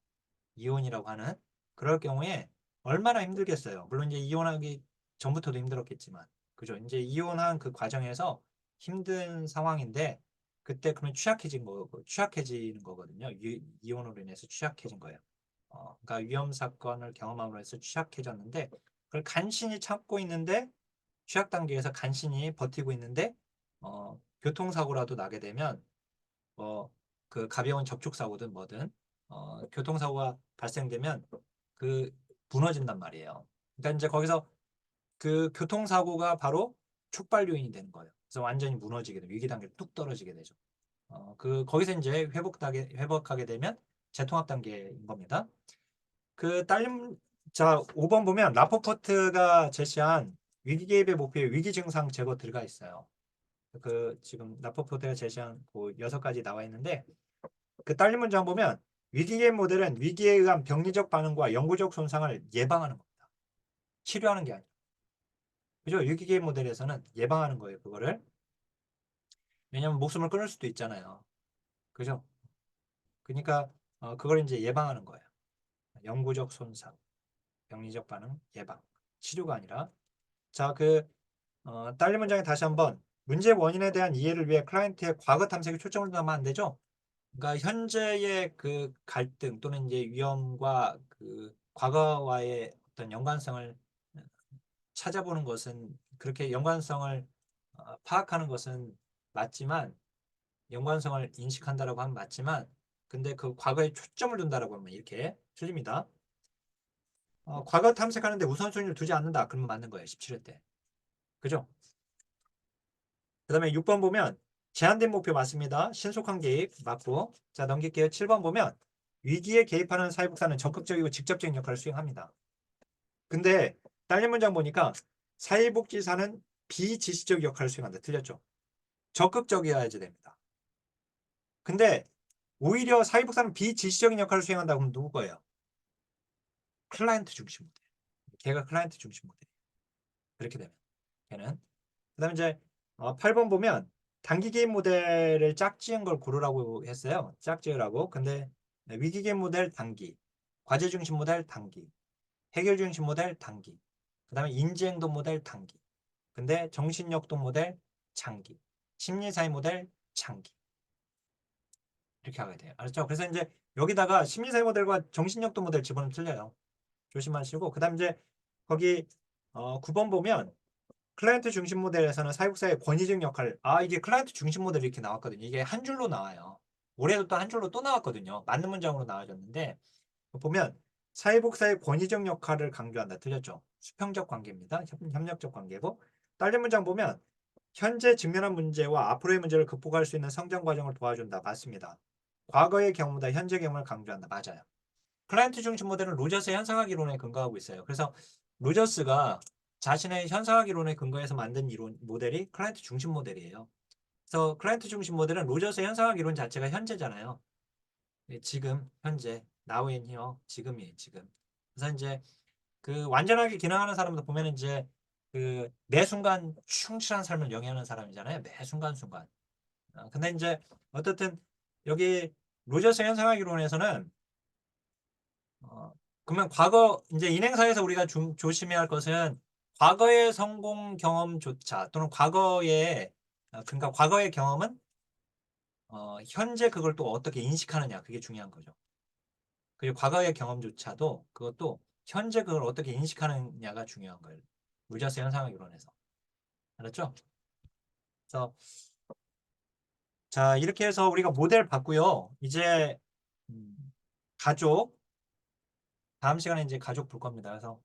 이혼이라고 하는 그럴 경우에 얼마나 힘들겠어요. 물론 이제 이혼하기 전부터도 힘들었겠지만, 그죠? 이제 이혼한 그 과정에서 힘든 상황인데 그때 그러면 취약해지는 거거든요. 이혼으로 인해서 취약해진 거예요. 그러니까 위험 사건을 경험함으로 해서 취약해졌는데 그걸 간신히 참고 있는데 취약 단계에서 간신히 버티고 있는데 교통사고라도 나게 되면 그 가벼운 접촉사고든 뭐든 교통사고가 발생되면 그 무너진단 말이에요. 그러니까 이제 거기서 그 교통사고가 바로 촉발 요인이 되는 거예요. 그래서 완전히 무너지게 돼요. 위기 단계로 뚝 떨어지게 되죠. 거기서 이제 회복하게 되면 재통합 단계인 겁니다. 자, 5번 보면 라포포트가 제시한 위기 개입의 목표에 위기 증상 제거 들어가 있어요. 지금 라포포트가 제시한 그 6가지 나와 있는데 그 딸린 문장 보면 위기 개입 모델은 위기에 의한 병리적 반응과 영구적 손상을 예방하는 겁니다. 치료하는 게 아니에요. 그죠? 위기 개입 모델에서는 예방하는 거예요. 그거를. 왜냐면 목숨을 끊을 수도 있잖아요. 그죠? 그러니까 그걸 이제 예방하는 거예요. 영구적 손상, 병리적 반응, 예방. 치료가 아니라. 자, 딸린 문장에 다시 한번 문제 원인에 대한 이해를 위해 클라이언트의 과거 탐색에 초점을 두면 안 되죠? 그러니까 현재의 그 갈등 또는 이제 위험과 그 과거와의 어떤 연관성을 찾아보는 것은 그렇게 연관성을 파악하는 것은 맞지만 연관성을 인식한다라고 하면 맞지만 근데 그 과거에 초점을 둔다라고 하면 이렇게 틀립니다. 과거 탐색하는데 우선순위를 두지 않는다. 그러면 맞는 거예요. 17회 때. 그죠? 그 다음에 6번 보면 제한된 목표 맞습니다. 신속한 개입 맞고 자 넘길게요. 7번 보면 위기에 개입하는 사회복사는 적극적이고 직접적인 역할을 수행합니다. 근데 딸린 문장 보니까 사회복지사는 비지시적 역할을 수행한다. 틀렸죠? 적극적이어야지 됩니다. 근데 오히려 사회복사는 비지시적인 역할을 수행한다. 그럼 누구 거예요? 클라이언트 중심 모델. 걔가 클라이언트 중심 모델. 그렇게 되면 걔는 그 다음에 이제 8번 보면 단기 게임 모델을 짝지은 걸 고르라고 했어요. 짝지으라고. 근데 위기 게임 모델 단기, 과제 중심 모델 단기, 해결 중심 모델 단기, 그 다음에 인지행동 모델 단기. 근데 정신역동 모델 장기, 심리사회 모델 장기. 이렇게 하게 돼요. 알았죠? 그래서 이제 여기다가 심리사회 모델과 정신역동 모델 집어넣으면 틀려요. 조심하시고. 그 다음 이제 거기 9번 보면 클라이언트 중심 모델에서는 사회복사의 권위적 역할, 이게 클라이언트 중심 모델 이렇게 나왔거든요. 이게 한 줄로 나와요. 올해도 또 한 줄로 또 나왔거든요. 맞는 문장으로 나와졌는데 보면 사회복사의 권위적 역할을 강조한다. 틀렸죠? 수평적 관계입니다. 협력적 관계고 딸린 문장 보면 현재 직면한 문제와 앞으로의 문제를 극복할 수 있는 성장 과정을 도와준다. 맞습니다. 과거의 경험보다 현재 경험을 강조한다. 맞아요. 클라이언트 중심 모델은 로저스의 현상학 이론에 근거하고 있어요. 그래서 로저스가 자신의 현상학 이론에 근거해서 만든 이론 모델이 클라이언트 중심 모델이에요. 그래서 클라이언트 중심 모델은 로저스의 현상학 이론 자체가 현재잖아요. 지금, 현재, now and here, 지금이에요, 지금. 그래서 이제 그 완전하게 기능하는 사람도 보면 이제 매 순간 충실한 삶을 영위하는 사람이잖아요. 매 순간순간. 근데 이제 어떻든 여기 로저스 현상학 이론에서는 그러면 과거 이제 인행사에서 우리가 조심해야 할 것은 과거의 성공 경험조차 또는 그러니까 과거의 경험은 현재 그걸 또 어떻게 인식하느냐 그게 중요한 거죠. 그리고 과거의 경험조차도 그것도 현재 그걸 어떻게 인식하느냐가 중요한 거예요. 루저스 현상학 이론에서. 알았죠? 그래서 자 이렇게 해서 우리가 모델 봤고요. 이제 음, 가족 다음 시간에 이제 가족 볼 겁니다. 그래서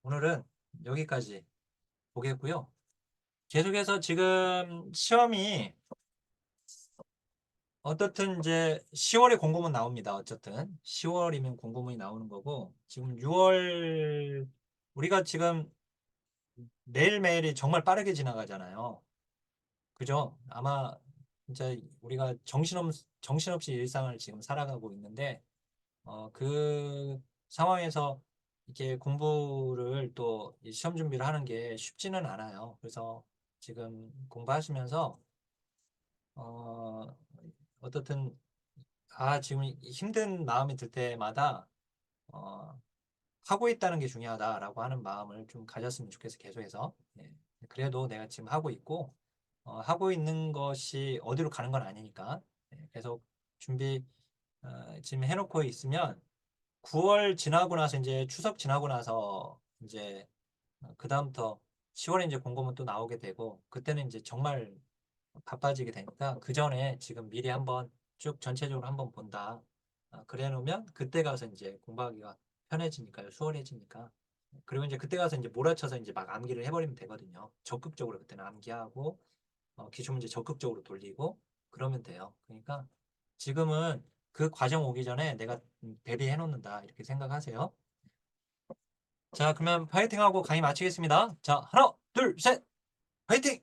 오늘은 여기까지 보겠고요. 계속해서 지금 시험이 어떻든 이제 10월에 공고문 나옵니다. 어쨌든 10월이면 공고문이 나오는 거고 지금 6월 우리가 지금 매일매일이 정말 빠르게 지나가잖아요. 그죠? 아마 진짜 우리가 정신없이 일상을 지금 살아가고 있는데 그 상황에서 이렇게 공부를 또 시험 준비를 하는 게 쉽지는 않아요. 그래서 지금 공부하시면서 어, 어떻든 지금 힘든 마음이 들 때마다 어, 하고 있다는 게 중요하다라고 하는 마음을 좀 가졌으면 좋겠어 계속해서. 예. 그래도 내가 지금 하고 있고 하고 있는 것이 어디로 가는 건 아니니까 계속 준비 지금 해놓고 있으면 9월 지나고 나서 이제 추석 지나고 나서 이제 그다음부터 10월에 이제 공고문 또 나오게 되고 그때는 이제 정말 바빠지게 되니까 그 전에 지금 미리 한번 쭉 전체적으로 한번 본다. 그래 놓으면 그때 가서 이제 공부하기가 편해지니까요. 수월해지니까. 그리고 이제 그때 가서 이제 몰아쳐서 이제 막 암기를 해버리면 되거든요. 적극적으로 그때는 암기하고 기출 문제 적극적으로 돌리고 그러면 돼요. 그러니까 지금은 그 과정 오기 전에 내가 대비해 놓는다 이렇게 생각하세요. 자, 그러면 파이팅하고 강의 마치겠습니다. 자, 하나, 둘, 셋, 파이팅!